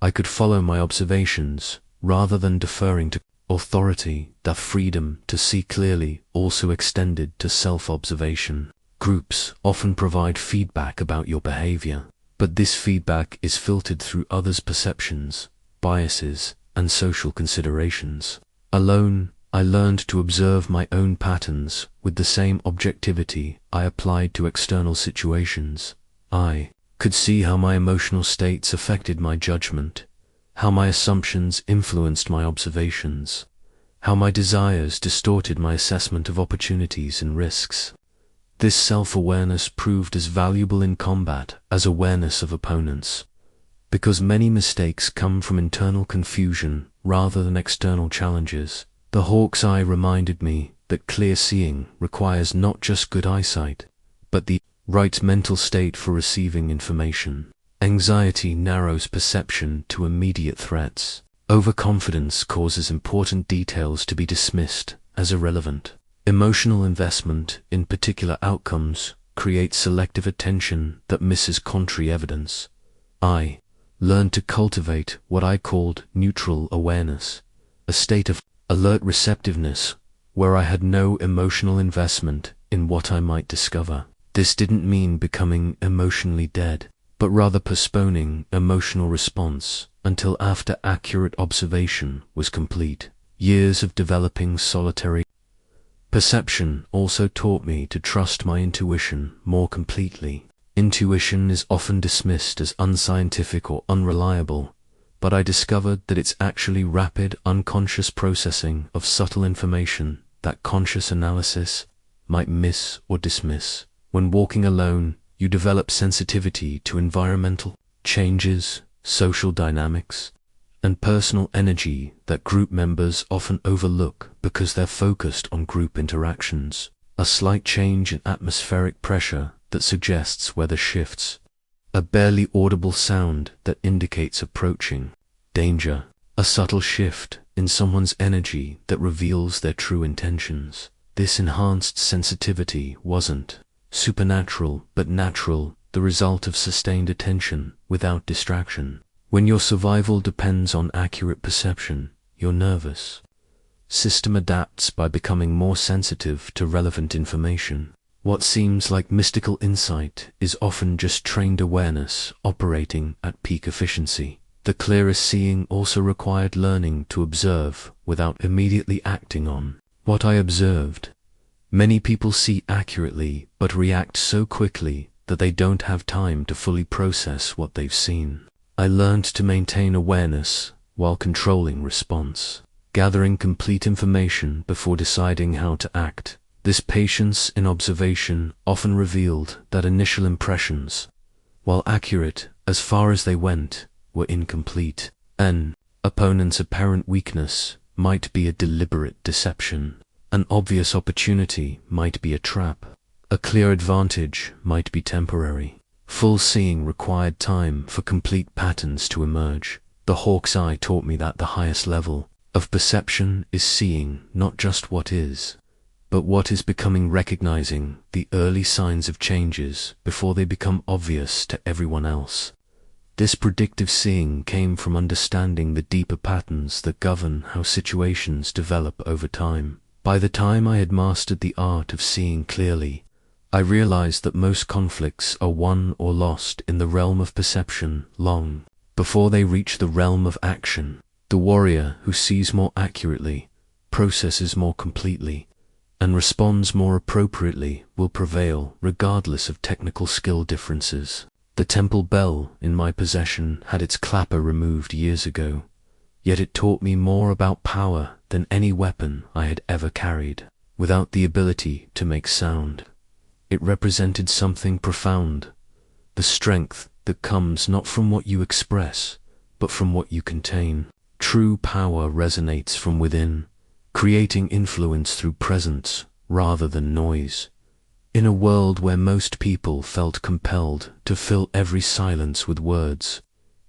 I could follow my observations rather than deferring to authority. The freedom to see clearly also extended to self-observation. Groups often provide feedback about your behavior, but this feedback is filtered through others' perceptions, biases, and social considerations. Alone, I learned to observe my own patterns with the same objectivity I applied to external situations. I could see how my emotional states affected my judgment, how my assumptions influenced my observations, how my desires distorted my assessment of opportunities and risks. This self-awareness proved as valuable in combat as awareness of opponents, because many mistakes come from internal confusion rather than external challenges. The hawk's eye reminded me that clear seeing requires not just good eyesight, but the right mental state for receiving information. Anxiety narrows perception to immediate threats. Overconfidence causes important details to be dismissed as irrelevant. Emotional investment in particular outcomes creates selective attention that misses contrary evidence. I learned to cultivate what I called neutral awareness, a state of alert receptiveness where I had no emotional investment in what I might discover. This didn't mean becoming emotionally dead, but rather postponing emotional response until after accurate observation was complete. Years of developing solitary perception also taught me to trust my intuition more completely. Intuition is often dismissed as unscientific or unreliable, but I discovered that it's actually rapid, unconscious processing of subtle information that conscious analysis might miss or dismiss. When walking alone, you develop sensitivity to environmental changes, social dynamics, and personal energy that group members often overlook because they're focused on group interactions. A slight change in atmospheric pressure that suggests weather shifts, a barely audible sound that indicates approaching danger, a subtle shift in someone's energy that reveals their true intentions. This enhanced sensitivity wasn't supernatural but natural, the result of sustained attention without distraction. When your survival depends on accurate perception, your nervous system adapts by becoming more sensitive to relevant information. What seems like mystical insight is often just trained awareness operating at peak efficiency. The clearest seeing also required learning to observe without immediately acting on what I observed. Many people see accurately but react so quickly that they don't have time to fully process what they've seen. I learned to maintain awareness while controlling response, gathering complete information before deciding how to act. This patience in observation often revealed that initial impressions, while accurate as far as they went, were incomplete. An opponent's apparent weakness might be a deliberate deception. An obvious opportunity might be a trap. A clear advantage might be temporary. Full seeing required time for complete patterns to emerge. The hawk's eye taught me that the highest level of perception is seeing not just what is, but what is becoming, recognizing the early signs of changes before they become obvious to everyone else. This predictive seeing came from understanding the deeper patterns that govern how situations develop over time. By the time I had mastered the art of seeing clearly, I realized that most conflicts are won or lost in the realm of perception long before they reach the realm of action. The warrior who sees more accurately, processes more completely, and responds more appropriately will prevail regardless of technical skill differences. The temple bell in my possession had its clapper removed years ago, yet it taught me more about power than any weapon I had ever carried. Without the ability to make sound, it represented something profound, the strength that comes not from what you express, but from what you contain. True power resonates from within, creating influence through presence rather than noise. In a world where most people felt compelled to fill every silence with words,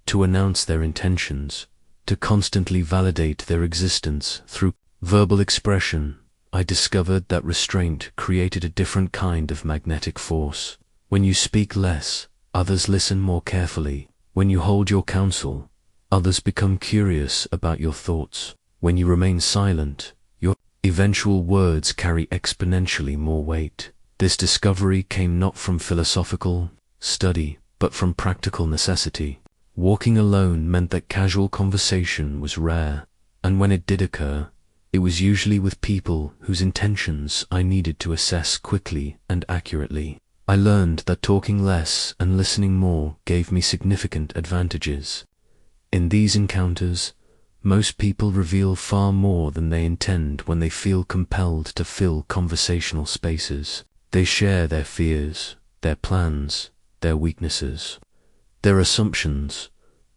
to announce their intentions, to constantly validate their existence through verbal expression, I discovered that restraint created a different kind of magnetic force. When you speak less, others listen more carefully. When you hold your counsel, others become curious about your thoughts. When you remain silent, your eventual words carry exponentially more weight. This discovery came not from philosophical study, but from practical necessity. Walking alone meant that casual conversation was rare, and when it did occur, it was usually with people whose intentions I needed to assess quickly and accurately. I learned that talking less and listening more gave me significant advantages. In these encounters, most people reveal far more than they intend when they feel compelled to fill conversational spaces. They share their fears, their plans, their weaknesses, their assumptions,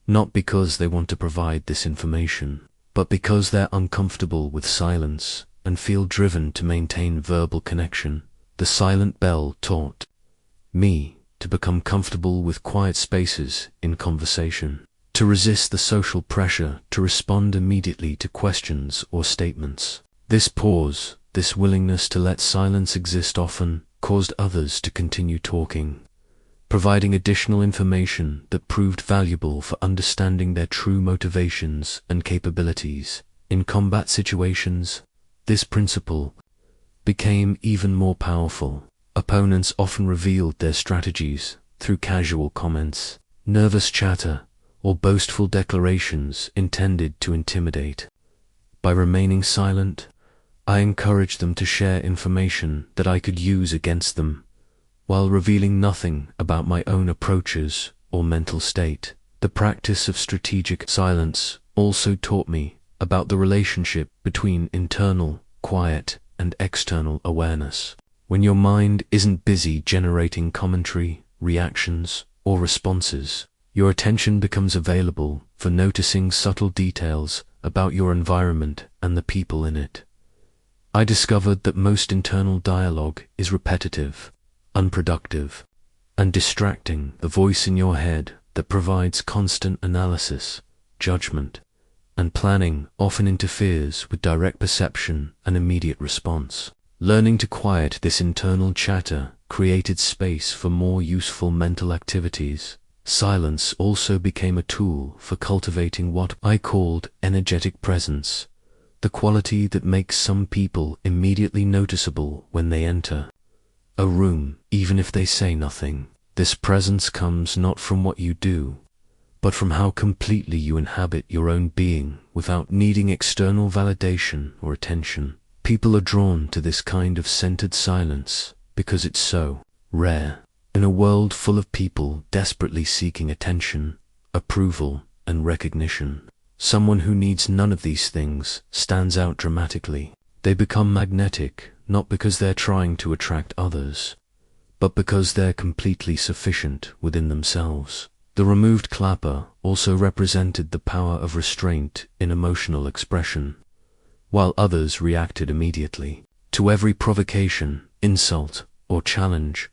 not because they want to provide this information, but because they're uncomfortable with silence and feel driven to maintain verbal connection. The silent bell taught me to become comfortable with quiet spaces in conversation, to resist the social pressure to respond immediately to questions or statements. This pause, this willingness to let silence exist often caused others to continue talking, providing additional information that proved valuable for understanding their true motivations and capabilities. In combat situations, this principle became even more powerful. Opponents often revealed their strategies through casual comments, nervous chatter, or boastful declarations intended to intimidate. By remaining silent, I encouraged them to share information that I could use against them, while revealing nothing about my own approaches or mental state. The practice of strategic silence also taught me about the relationship between internal, quiet, and external awareness. When your mind isn't busy generating commentary, reactions, or responses, your attention becomes available for noticing subtle details about your environment and the people in it. I discovered that most internal dialogue is repetitive, unproductive, and distracting. The voice in your head that provides constant analysis, judgment, and planning often interferes with direct perception and immediate response. Learning to quiet this internal chatter created space for more useful mental activities. Silence also became a tool for cultivating what I called energetic presence, the quality that makes some people immediately noticeable when they enter a room, even if they say nothing. This presence comes not from what you do, but from how completely you inhabit your own being without needing external validation or attention. People are drawn to this kind of centered silence because it's so rare. In a world full of people desperately seeking attention, approval, and recognition, someone who needs none of these things stands out dramatically. They become magnetic, not because they're trying to attract others, but because they're completely sufficient within themselves. The removed clapper also represented the power of restraint in emotional expression, while others reacted immediately. To every provocation, insult, or challenge,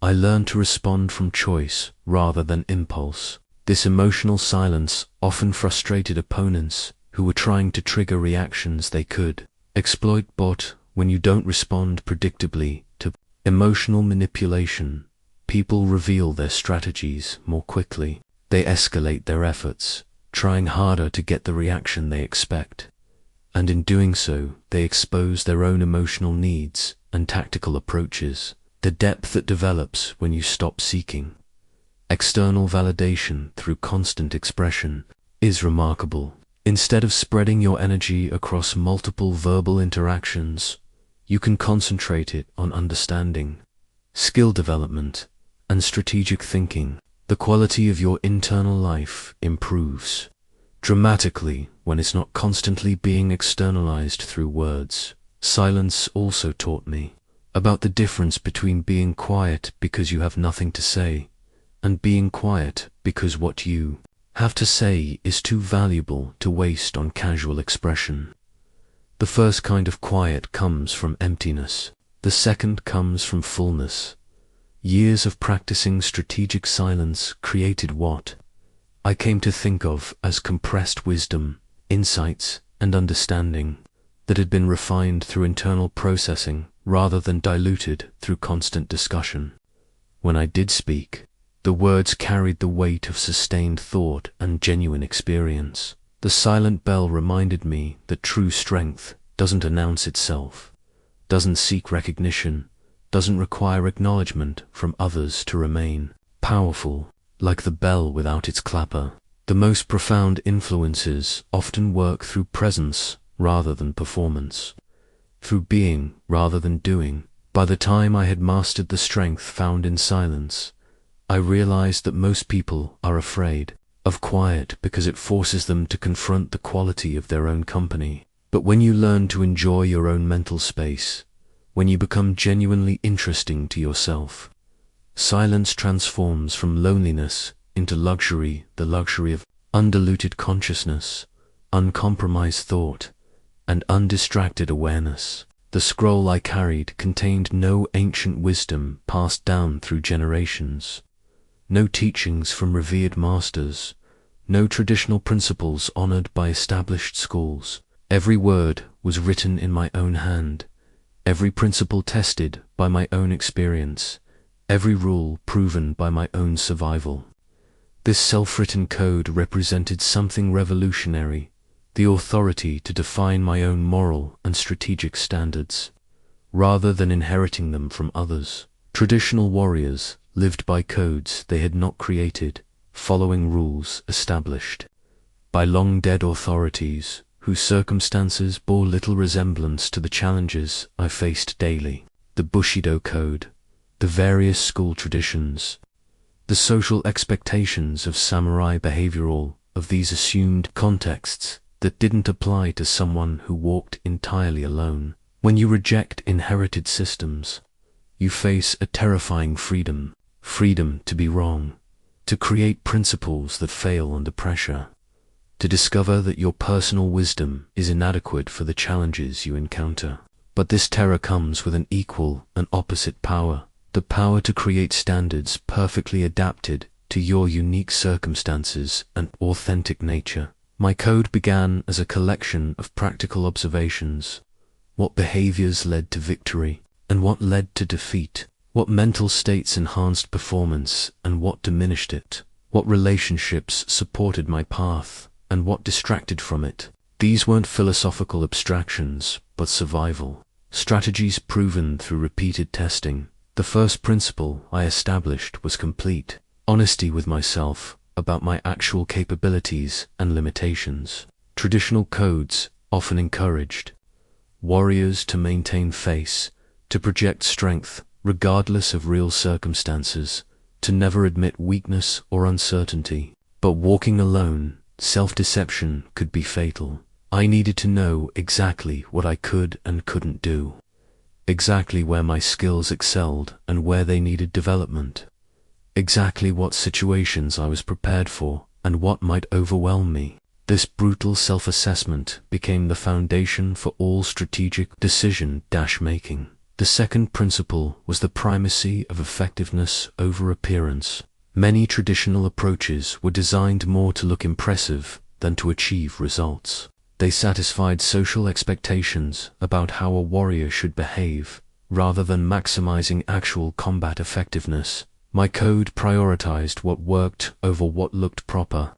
I learned to respond from choice rather than impulse. This emotional silence often frustrated opponents who were trying to trigger reactions they could exploit. But when you don't respond predictably to emotional manipulation, people reveal their strategies more quickly. They escalate their efforts, trying harder to get the reaction they expect. And in doing so, they expose their own emotional needs and tactical approaches. The depth that develops when you stop seeking external validation through constant expression is remarkable. Instead of spreading your energy across multiple verbal interactions, you can concentrate it on understanding, skill development, and strategic thinking. The quality of your internal life improves dramatically when it's not constantly being externalized through words. Silence also taught me about the difference between being quiet because you have nothing to say and being quiet because what you have to say is too valuable to waste on casual expression. The first kind of quiet comes from emptiness. The second comes from fullness. Years of practicing strategic silence created what I came to think of as compressed wisdom, insights, and understanding that had been refined through internal processing rather than diluted through constant discussion. When I did speak, the words carried the weight of sustained thought and genuine experience. The silent bell reminded me that true strength doesn't announce itself, doesn't seek recognition, doesn't require acknowledgement from others to remain powerful. Like the bell without its clapper, the most profound influences often work through presence rather than performance, through being rather than doing. By the time I had mastered the strength found in silence, I realized that most people are afraid of quiet because it forces them to confront the quality of their own company. But when you learn to enjoy your own mental space, when you become genuinely interesting to yourself, silence transforms from loneliness into luxury, the luxury of undiluted consciousness, uncompromised thought, and undistracted awareness. The scroll I carried contained no ancient wisdom passed down through generations, no teachings from revered masters, no traditional principles honored by established schools. Every word was written in my own hand, every principle tested by my own experience, every rule proven by my own survival. This self-written code represented something revolutionary, the authority to define my own moral and strategic standards, rather than inheriting them from others. Traditional warriors lived by codes they had not created, following rules established by long-dead authorities whose circumstances bore little resemblance to the challenges I faced daily. The Bushido Code, the various school traditions, the social expectations of samurai behavior, all of these assumed contexts that didn't apply to someone who walked entirely alone. When you reject inherited systems, you face a terrifying freedom. Freedom to be wrong, to create principles that fail under pressure, to discover that your personal wisdom is inadequate for the challenges you encounter. But this terror comes with an equal and opposite power, the power to create standards perfectly adapted to your unique circumstances and authentic nature. My code began as a collection of practical observations. What behaviors led to victory, and what led to defeat? What mental states enhanced performance, and what diminished it? What relationships supported my path, and what distracted from it? These weren't philosophical abstractions, but survival strategies proven through repeated testing. The first principle I established was complete honesty with myself about my actual capabilities and limitations. Traditional codes often encouraged warriors to maintain face, to project strength regardless of real circumstances, to never admit weakness or uncertainty. But walking alone, self-deception could be fatal. I needed to know exactly what I could and couldn't do, exactly where my skills excelled and where they needed development, exactly what situations I was prepared for and what might overwhelm me. This brutal self-assessment became the foundation for all strategic decision-making. The second principle was the primacy of effectiveness over appearance. Many traditional approaches were designed more to look impressive than to achieve results. They satisfied social expectations about how a warrior should behave, rather than maximizing actual combat effectiveness. My code prioritized what worked over what looked proper,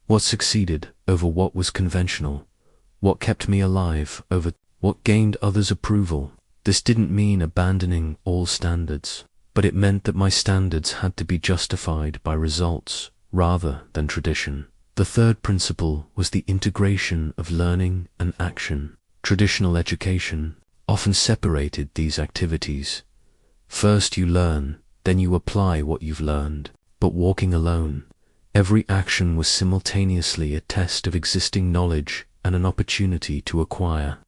what succeeded over what was conventional, what kept me alive over what gained others' approval. This didn't mean abandoning all standards, but it meant that my standards had to be justified by results rather than tradition. The third principle was the integration of learning and action. Traditional education often separated these activities. First you learn, then you apply what you've learned. But walking alone, every action was simultaneously a test of existing knowledge and an opportunity to acquire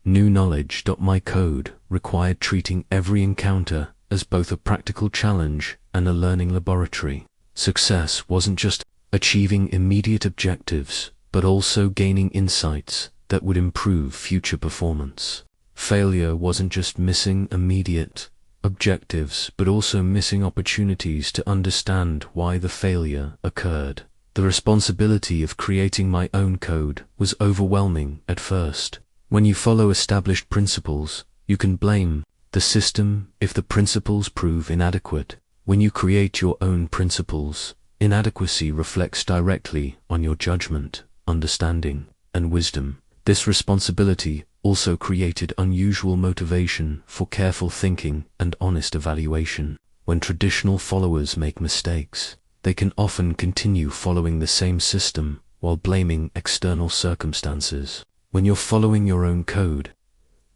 new knowledge. My code required treating every encounter as both a practical challenge and a learning laboratory. Success wasn't just achieving immediate objectives, but also gaining insights that would improve future performance. Failure wasn't just missing immediate objectives, but also missing opportunities to understand why the failure occurred. The responsibility of creating my own code was overwhelming at first. When you follow established principles, you can blame the system if the principles prove inadequate. When you create your own principles, inadequacy reflects directly on your judgment, understanding, and wisdom. This responsibility also created unusual motivation for careful thinking and honest evaluation. When traditional followers make mistakes, they can often continue following the same system while blaming external circumstances. When you're following your own code,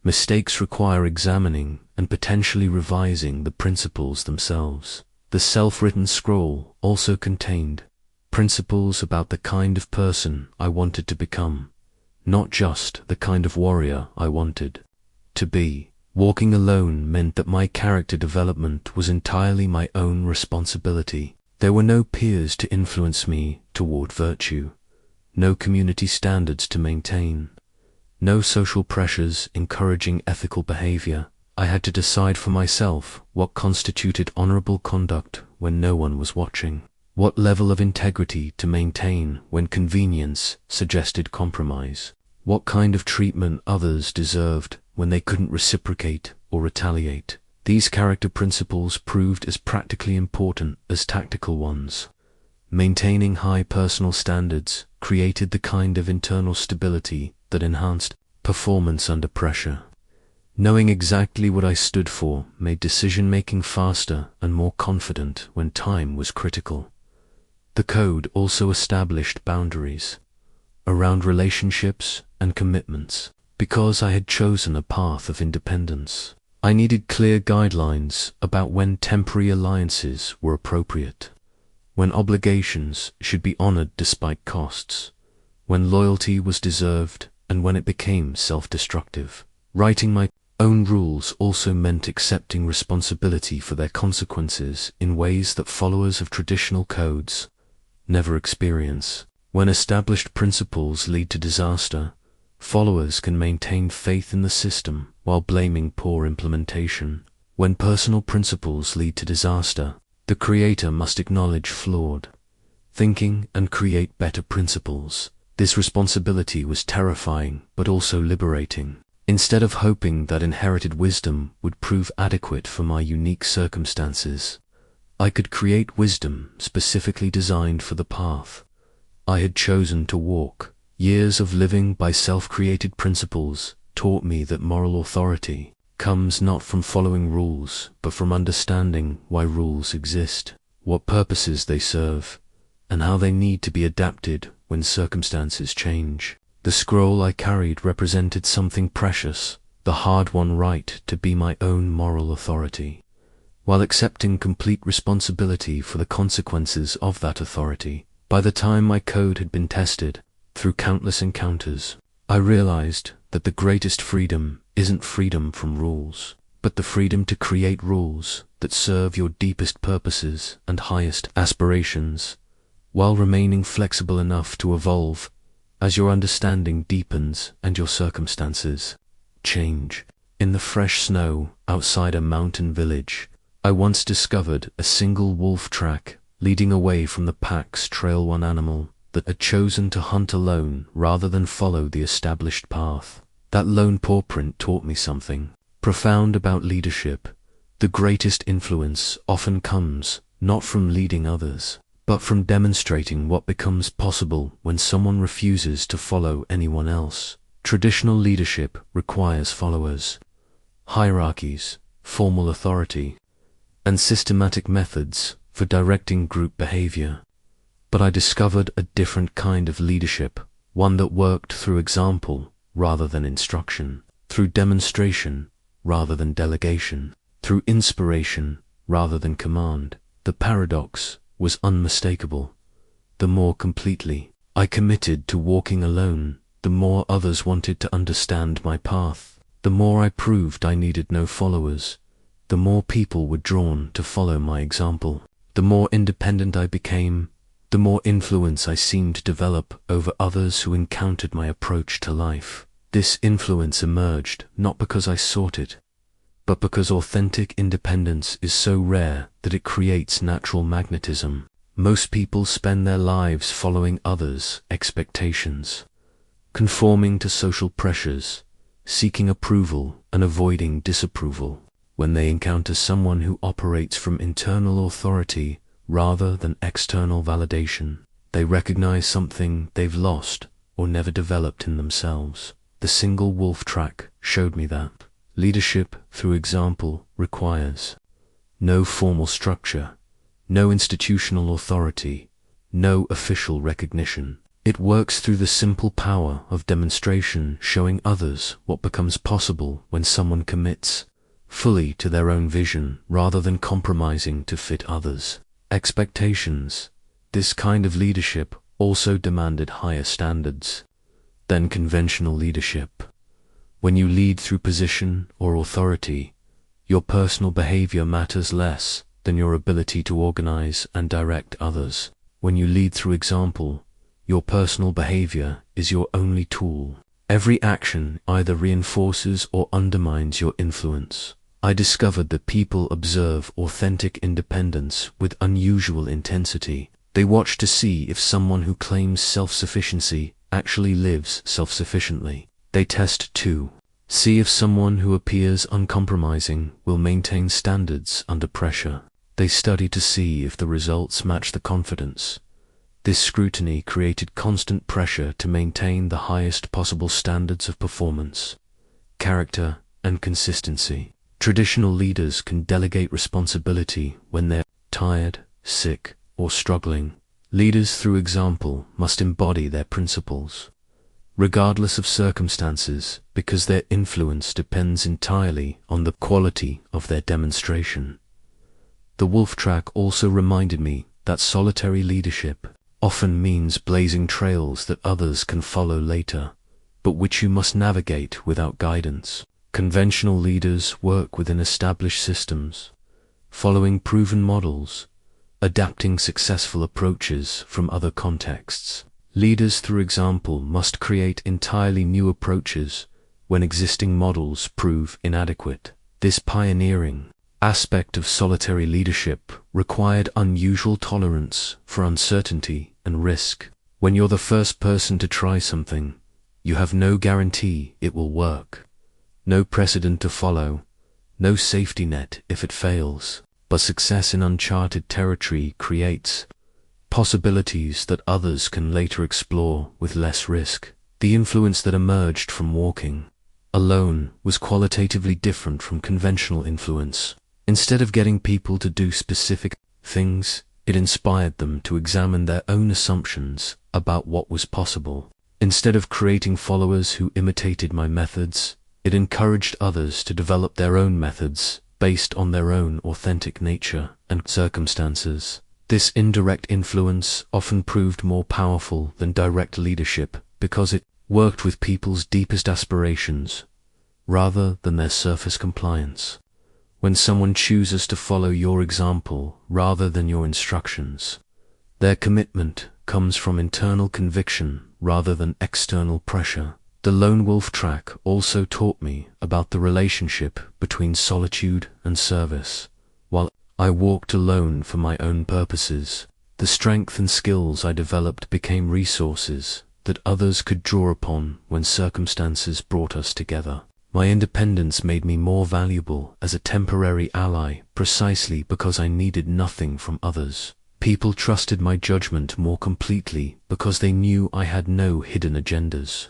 mistakes require examining and potentially revising the principles themselves. The self-written scroll also contained principles about the kind of person I wanted to become, not just the kind of warrior I wanted to be. Walking alone meant that my character development was entirely my own responsibility. There were no peers to influence me toward virtue, no community standards to maintain, No social pressures encouraging ethical behavior. I had to decide for myself what constituted honorable conduct when no one was watching, what level of integrity to maintain when convenience suggested compromise, what kind of treatment others deserved when they couldn't reciprocate or retaliate. These character principles proved as practically important as tactical ones. Maintaining high personal standards created the kind of internal stability that enhanced performance under pressure. Knowing exactly what I stood for made decision-making faster and more confident when time was critical. The code also established boundaries around relationships and commitments. Because I had chosen a path of independence, I needed clear guidelines about when temporary alliances were appropriate, when obligations should be honored despite costs, when loyalty was deserved, and when it became self-destructive. Writing my own rules also meant accepting responsibility for their consequences in ways that followers of traditional codes never experience. When established principles lead to disaster, followers can maintain faith in the system while blaming poor implementation. When personal principles lead to disaster, the creator must acknowledge flawed thinking and create better principles. This responsibility was terrifying but also liberating. Instead of hoping that inherited wisdom would prove adequate for my unique circumstances, I could create wisdom specifically designed for the path I had chosen to walk. Years of living by self-created principles taught me that moral authority comes not from following rules, but from understanding why rules exist, what purposes they serve, and how they need to be adapted when circumstances change. The scroll I carried represented something precious, the hard-won right to be my own moral authority, while accepting complete responsibility for the consequences of that authority. By the time my code had been tested through countless encounters, I realized that the greatest freedom isn't freedom from rules, but the freedom to create rules that serve your deepest purposes and highest aspirations, while remaining flexible enough to evolve as your understanding deepens and your circumstances change. In the fresh snow outside a mountain village, I once discovered a single wolf track leading away from the pack's trail one animal that had chosen to hunt alone rather than follow the established path. That lone paw print taught me something profound about leadership. The greatest influence often comes not from leading others, but from demonstrating what becomes possible when someone refuses to follow anyone else. Traditional leadership requires followers, hierarchies, formal authority, and systematic methods for directing group behavior. But I discovered a different kind of leadership, one that worked through example rather than instruction, through demonstration rather than delegation, through inspiration rather than command. The paradox was unmistakable. The more completely I committed to walking alone, the more others wanted to understand my path. The more I proved I needed no followers, the more people were drawn to follow my example. The more independent I became, the more influence I seemed to develop over others who encountered my approach to life. This influence emerged not because I sought it, but because authentic independence is so rare that it creates natural magnetism. Most people spend their lives following others' expectations, conforming to social pressures, seeking approval and avoiding disapproval. When they encounter someone who operates from internal authority rather than external validation, they recognize something they've lost or never developed in themselves. The single wolf track showed me that leadership through example requires no formal structure, no institutional authority, no official recognition. It works through the simple power of demonstration, showing others what becomes possible when someone commits fully to their own vision rather than compromising to fit others' expectations. This kind of leadership also demanded higher standards than conventional leadership. When you lead through position or authority, your personal behavior matters less than your ability to organize and direct others. When you lead through example, your personal behavior is your only tool. Every action either reinforces or undermines your influence. I discovered that people observe authentic independence with unusual intensity. They watch to see if someone who claims self-sufficiency actually lives self-sufficiently. They test too. See if someone who appears uncompromising will maintain standards under pressure. They study to see if the results match the confidence. This scrutiny created constant pressure to maintain the highest possible standards of performance, character, and consistency. Traditional leaders can delegate responsibility when they're tired, sick, or struggling. Leaders through example must embody their principles, regardless of circumstances, because their influence depends entirely on the quality of their demonstration. The wolf track also reminded me that solitary leadership often means blazing trails that others can follow later, but which you must navigate without guidance. Conventional leaders work within established systems, following proven models, adapting successful approaches from other contexts. Leaders through example must create entirely new approaches when existing models prove inadequate. This pioneering aspect of solitary leadership required unusual tolerance for uncertainty and risk. When you're the first person to try something, you have no guarantee it will work, no precedent to follow, no safety net if it fails. But success in uncharted territory creates possibilities that others can later explore with less risk. The influence that emerged from walking alone was qualitatively different from conventional influence. Instead of getting people to do specific things, it inspired them to examine their own assumptions about what was possible. Instead of creating followers who imitated my methods, it encouraged others to develop their own methods based on their own authentic nature and circumstances. This indirect influence often proved more powerful than direct leadership because it worked with people's deepest aspirations rather than their surface compliance. When someone chooses to follow your example rather than your instructions, their commitment comes from internal conviction rather than external pressure. The lone wolf track also taught me about the relationship between solitude and service. While I walked alone for my own purposes, the strength and skills I developed became resources that others could draw upon when circumstances brought us together. My independence made me more valuable as a temporary ally precisely because I needed nothing from others. People trusted my judgment more completely because they knew I had no hidden agendas,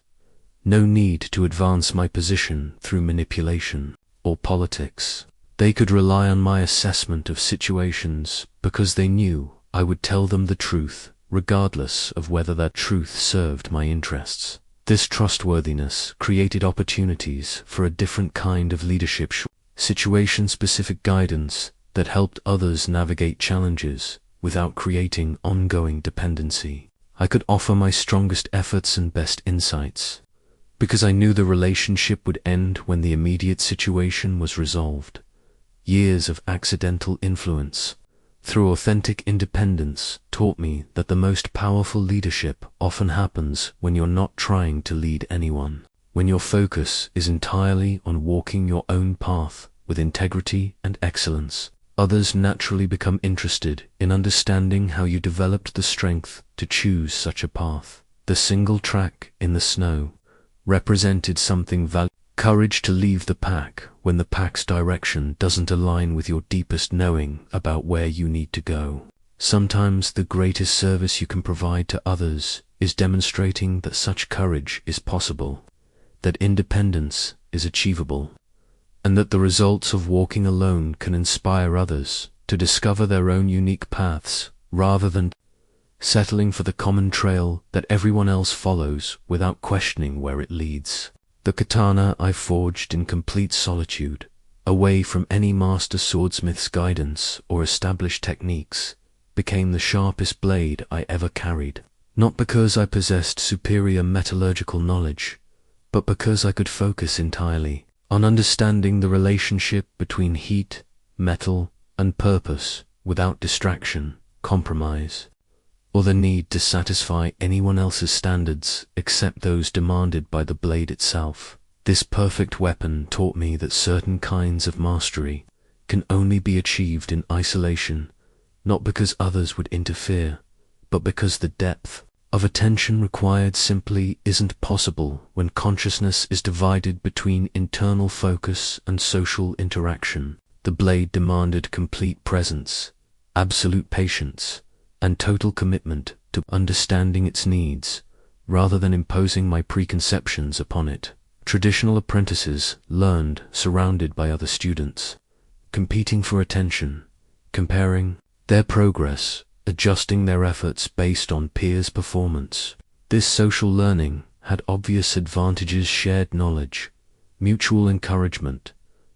no need to advance my position through manipulation or politics. They could rely on my assessment of situations because they knew I would tell them the truth, regardless of whether that truth served my interests. This trustworthiness created opportunities for a different kind of leadership, situation-specific guidance that helped others navigate challenges without creating ongoing dependency. I could offer my strongest efforts and best insights because I knew the relationship would end when the immediate situation was resolved. Years of accidental influence through authentic independence taught me that the most powerful leadership often happens when you're not trying to lead anyone. When your focus is entirely on walking your own path with integrity and excellence, others naturally become interested in understanding how you developed the strength to choose such a path. The single track in the snow represented something valuable. Courage to leave the pack when the pack's direction doesn't align with your deepest knowing about where you need to go. Sometimes the greatest service you can provide to others is demonstrating that such courage is possible, that independence is achievable, and that the results of walking alone can inspire others to discover their own unique paths rather than settling for the common trail that everyone else follows without questioning where it leads. The katana I forged in complete solitude, away from any master swordsmith's guidance or established techniques, became the sharpest blade I ever carried. Not because I possessed superior metallurgical knowledge, but because I could focus entirely on understanding the relationship between heat, metal, and purpose without distraction, compromise, or the need to satisfy anyone else's standards except those demanded by the blade itself. This perfect weapon taught me that certain kinds of mastery can only be achieved in isolation, not because others would interfere, but because the depth of attention required simply isn't possible when consciousness is divided between internal focus and social interaction. The blade demanded complete presence, absolute patience, and total commitment to understanding its needs, rather than imposing my preconceptions upon it. Traditional apprentices learned surrounded by other students, competing for attention, comparing their progress, adjusting their efforts based on peers' performance. This social learning had obvious advantages: shared knowledge, mutual encouragement,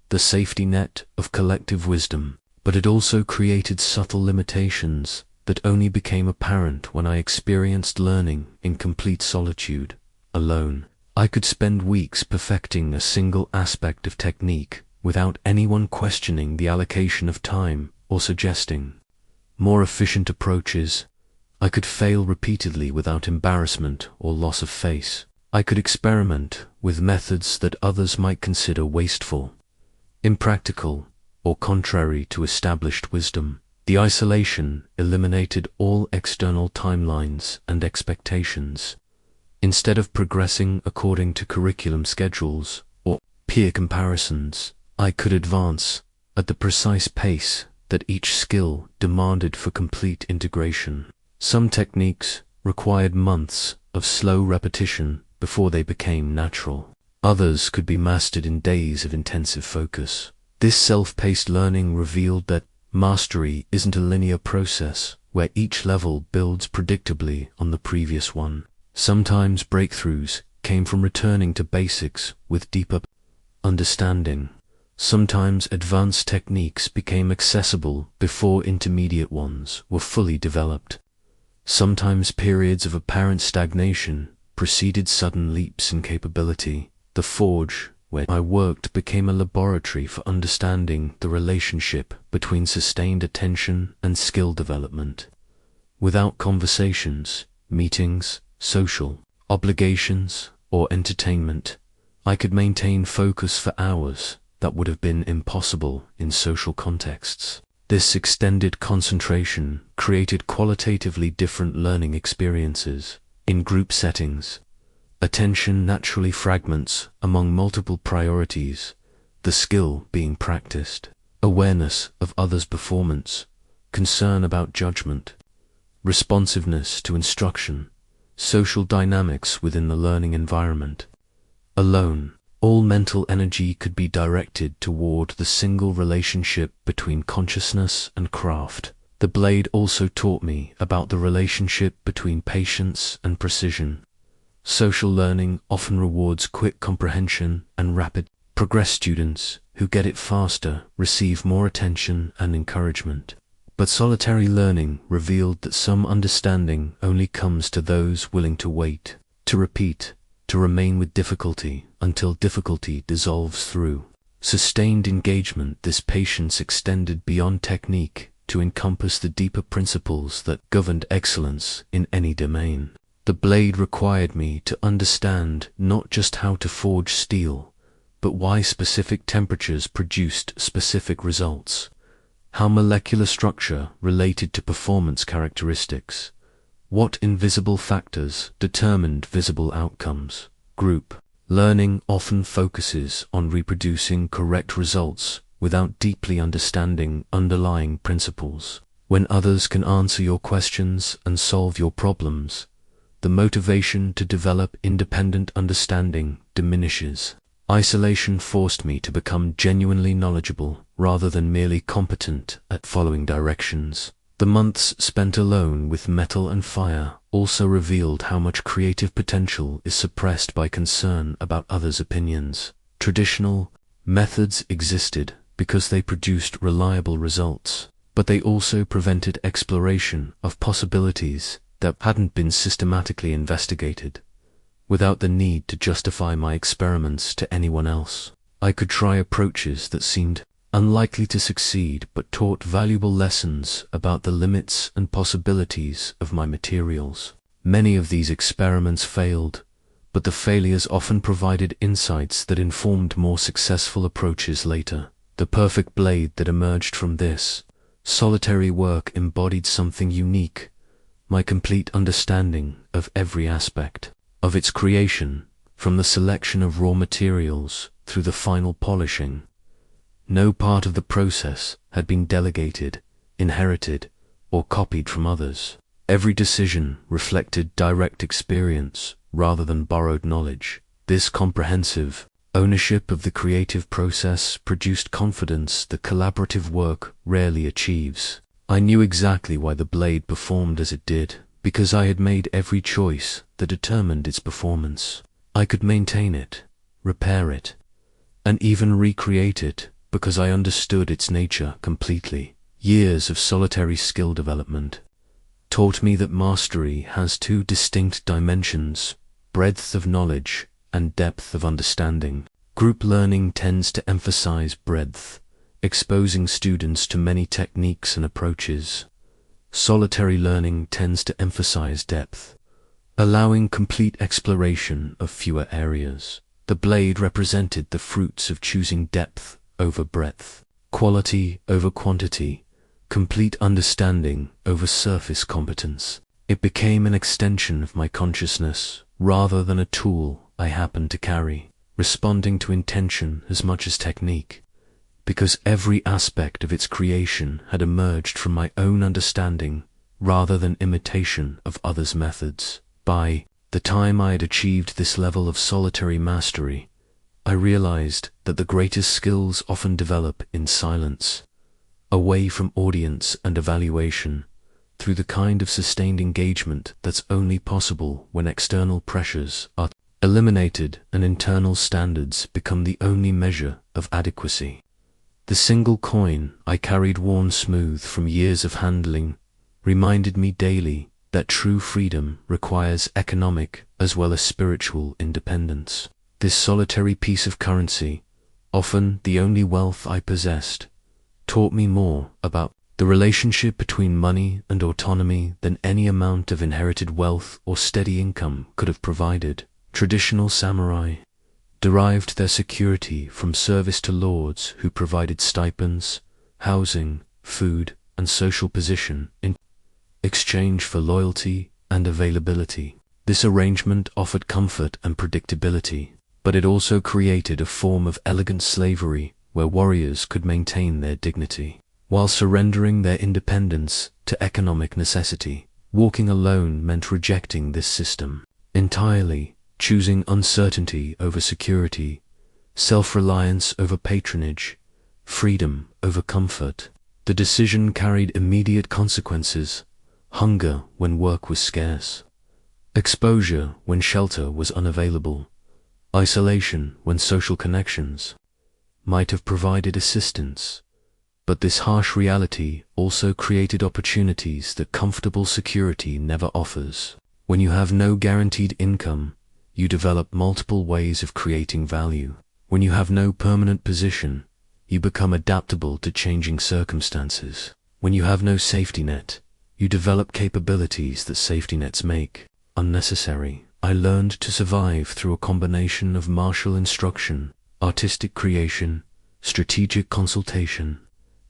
the safety net of collective wisdom, but it also created subtle limitations that only became apparent when I experienced learning in complete solitude, alone. I could spend weeks perfecting a single aspect of technique without anyone questioning the allocation of time or suggesting more efficient approaches. I could fail repeatedly without embarrassment or loss of face. I could experiment with methods that others might consider wasteful, impractical, or contrary to established wisdom. The isolation eliminated all external timelines and expectations. Instead of progressing according to curriculum schedules or peer comparisons, I could advance at the precise pace that each skill demanded for complete integration. Some techniques required months of slow repetition before they became natural. Others could be mastered in days of intensive focus. This self-paced learning revealed that mastery isn't a linear process where each level builds predictably on the previous one. Sometimes breakthroughs came from returning to basics with deeper understanding. Sometimes advanced techniques became accessible before intermediate ones were fully developed. Sometimes periods of apparent stagnation preceded sudden leaps in capability. The forge where I worked became a laboratory for understanding the relationship between sustained attention and skill development. Without conversations, meetings, social obligations, or entertainment, I could maintain focus for hours that would have been impossible in social contexts. This extended concentration created qualitatively different learning experiences. In group settings, attention naturally fragments among multiple priorities, the skill being practiced. Awareness of others' performance, concern about judgment, responsiveness to instruction, social dynamics within the learning environment. Alone, all mental energy could be directed toward the single relationship between consciousness and craft. The blade also taught me about the relationship between patience and precision. Social learning often rewards quick comprehension and rapid progress. Students who get it faster receive more attention and encouragement. But solitary learning revealed that some understanding only comes to those willing to wait, to repeat, to remain with difficulty until difficulty dissolves through sustained engagement. This patience extended beyond technique to encompass the deeper principles that governed excellence in any domain. The blade required me to understand not just how to forge steel, but why specific temperatures produced specific results, how molecular structure related to performance characteristics, what invisible factors determined visible outcomes. Group learning often focuses on reproducing correct results without deeply understanding underlying principles. When others can answer your questions and solve your problems, the motivation to develop independent understanding diminishes. Isolation forced me to become genuinely knowledgeable rather than merely competent at following directions. The months spent alone with metal and fire also revealed how much creative potential is suppressed by concern about others' opinions. Traditional methods existed because they produced reliable results, but they also prevented exploration of possibilities that hadn't been systematically investigated. Without the need to justify my experiments to anyone else, I could try approaches that seemed unlikely to succeed, but taught valuable lessons about the limits and possibilities of my materials. Many of these experiments failed, but the failures often provided insights that informed more successful approaches later. The perfect blade that emerged from this solitary work embodied something unique, my complete understanding of every aspect of its creation, from the selection of raw materials through the final polishing. No part of the process had been delegated, inherited, or copied from others. Every decision reflected direct experience rather than borrowed knowledge. This comprehensive ownership of the creative process produced confidence that collaborative work rarely achieves. I knew exactly why the blade performed as it did, because I had made every choice that determined its performance. I could maintain it, repair it, and even recreate it because I understood its nature completely. Years of solitary skill development taught me that mastery has two distinct dimensions: breadth of knowledge and depth of understanding. Group learning tends to emphasize breadth, exposing students to many techniques and approaches. Solitary learning tends to emphasize depth, allowing complete exploration of fewer areas. The blade represented the fruits of choosing depth over breadth, quality over quantity, complete understanding over surface competence. It became an extension of my consciousness rather than a tool I happened to carry, responding to intention as much as technique, because every aspect of its creation had emerged from my own understanding rather than imitation of others' methods. By the time I had achieved this level of solitary mastery, I realized that the greatest skills often develop in silence, away from audience and evaluation, through the kind of sustained engagement that's only possible when external pressures are eliminated and internal standards become the only measure of adequacy. The single coin I carried worn smooth from years of handling reminded me daily that true freedom requires economic as well as spiritual independence. This solitary piece of currency, often the only wealth I possessed, taught me more about the relationship between money and autonomy than any amount of inherited wealth or steady income could have provided. Traditional samurai derived their security from service to lords who provided stipends, housing, food, and social position in exchange for loyalty and availability. This arrangement offered comfort and predictability, but it also created a form of elegant slavery where warriors could maintain their dignity while surrendering their independence to economic necessity. Walking alone meant rejecting this system entirely, choosing uncertainty over security, self-reliance over patronage, freedom over comfort. The decision carried immediate consequences: hunger when work was scarce, exposure when shelter was unavailable, isolation when social connections might have provided assistance. But this harsh reality also created opportunities that comfortable security never offers. When you have no guaranteed income, you develop multiple ways of creating value. When you have no permanent position, you become adaptable to changing circumstances. When you have no safety net, you develop capabilities that safety nets make unnecessary. I learned to survive through a combination of martial instruction, artistic creation, strategic consultation,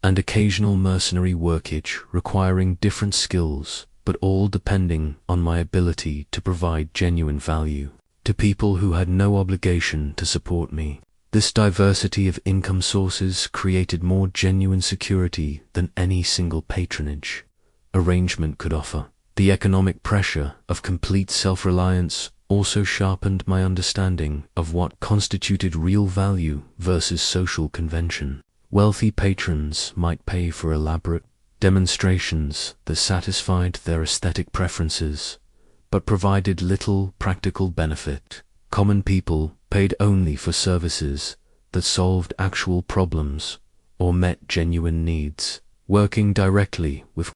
and occasional mercenary workage requiring different skills, but all depending on my ability to provide genuine value to people who had no obligation to support me. This diversity of income sources created more genuine security than any single patronage arrangement could offer. The economic pressure of complete self-reliance also sharpened my understanding of what constituted real value versus social convention. Wealthy patrons might pay for elaborate demonstrations that satisfied their aesthetic preferences, but provided little practical benefit. Common people paid only for services that solved actual problems or met genuine needs. Working directly with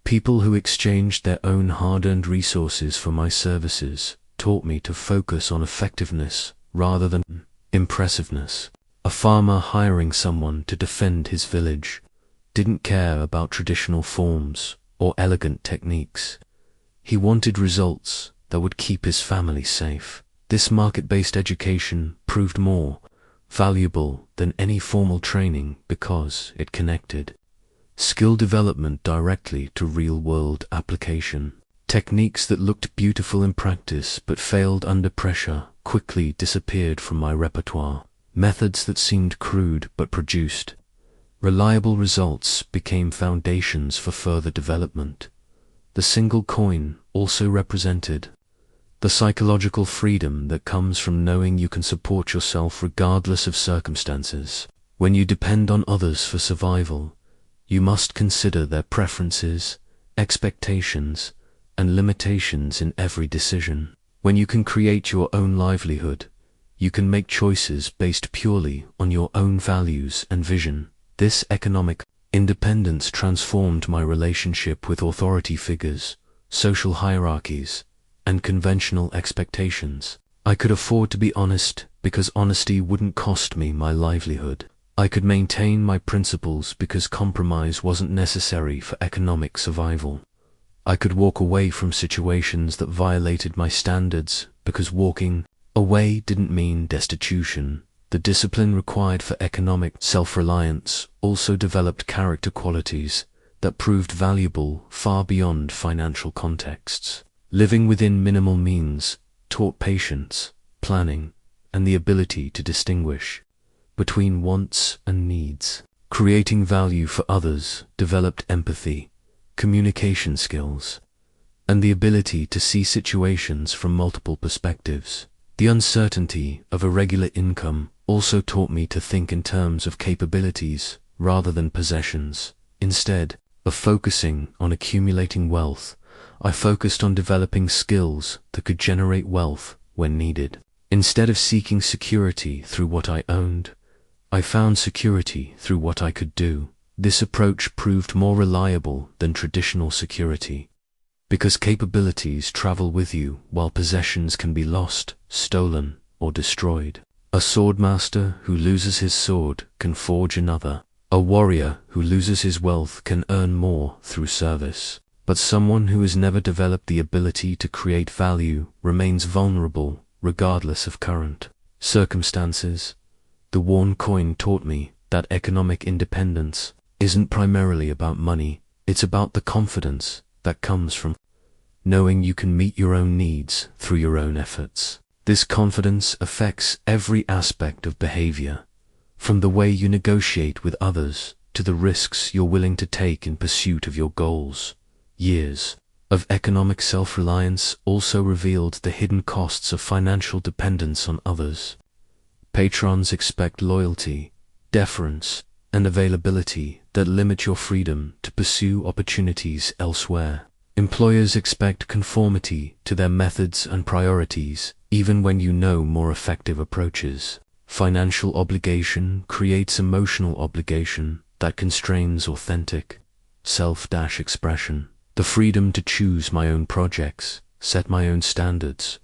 people who exchanged their own hard-earned resources for my services taught me to focus on effectiveness rather than impressiveness. A farmer hiring someone to defend his village didn't care about traditional forms or elegant techniques. He wanted results that would keep his family safe. This market-based education proved more valuable than any formal training because it connected skill development directly to real-world application. Techniques that looked beautiful in practice but failed under pressure quickly disappeared from my repertoire. Methods that seemed crude but produced reliable results became foundations for further development. The single coin also represented the psychological freedom that comes from knowing you can support yourself regardless of circumstances. When you depend on others for survival, you must consider their preferences, expectations, and limitations in every decision. When you can create your own livelihood, you can make choices based purely on your own values and vision. This economic independence transformed my relationship with authority figures, social hierarchies, and conventional expectations. I could afford to be honest because honesty wouldn't cost me my livelihood. I could maintain my principles because compromise wasn't necessary for economic survival. I could walk away from situations that violated my standards because walking away didn't mean destitution. The discipline required for economic self-reliance also developed character qualities that proved valuable far beyond financial contexts. Living within minimal means taught patience, planning, and the ability to distinguish between wants and needs. Creating value for others developed empathy, communication skills, and the ability to see situations from multiple perspectives. The uncertainty of irregular income also taught me to think in terms of capabilities rather than possessions. Instead of focusing on accumulating wealth, I focused on developing skills that could generate wealth when needed. Instead of seeking security through what I owned, I found security through what I could do. This approach proved more reliable than traditional security, because capabilities travel with you while possessions can be lost, stolen, or destroyed. A swordmaster who loses his sword can forge another. A warrior who loses his wealth can earn more through service. But someone who has never developed the ability to create value remains vulnerable regardless of current circumstances. The worn coin taught me that economic independence isn't primarily about money, it's about the confidence that comes from knowing you can meet your own needs through your own efforts. This confidence affects every aspect of behavior, from the way you negotiate with others to the risks you're willing to take in pursuit of your goals. Years of economic self-reliance also revealed the hidden costs of financial dependence on others. Patrons expect loyalty, deference, and availability that limit your freedom to pursue opportunities elsewhere. Employers expect conformity to their methods and priorities, even when you know more effective approaches. Financial obligation creates emotional obligation that constrains authentic self-expression. The freedom to choose my own projects, set my own standards,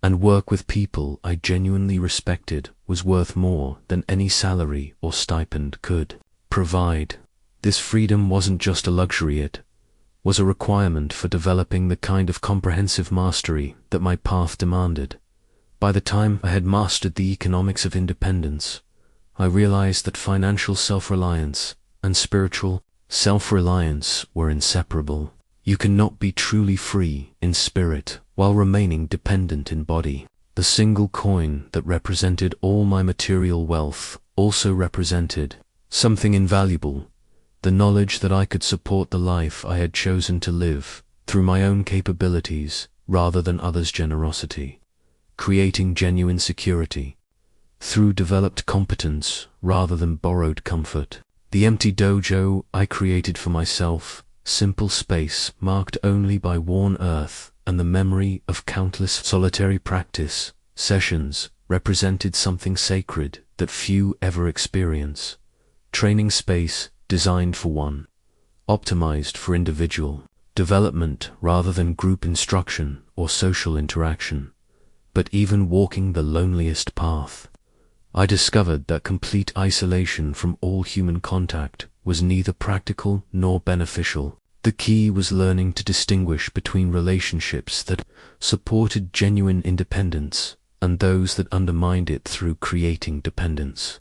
and work with people I genuinely respected was worth more than any salary or stipend could provide. This freedom wasn't just a luxury, it was a requirement for developing the kind of comprehensive mastery that my path demanded. By the time I had mastered the economics of independence, I realized that financial self-reliance and spiritual self-reliance were inseparable. You cannot be truly free in spirit while remaining dependent in body. The single coin that represented all my material wealth also represented something invaluable, the knowledge that I could support the life I had chosen to live through my own capabilities rather than others' generosity, creating genuine security through developed competence rather than borrowed comfort. The empty dojo I created for myself, simple space marked only by worn earth and the memory of countless solitary practice sessions, represented something sacred that few ever experience. Training space designed for one, optimized for individual development rather than group instruction or social interaction. But even walking the loneliest path, I discovered that complete isolation from all human contact was neither practical nor beneficial. The key was learning to distinguish between relationships that supported genuine independence and those that undermined it through creating dependence,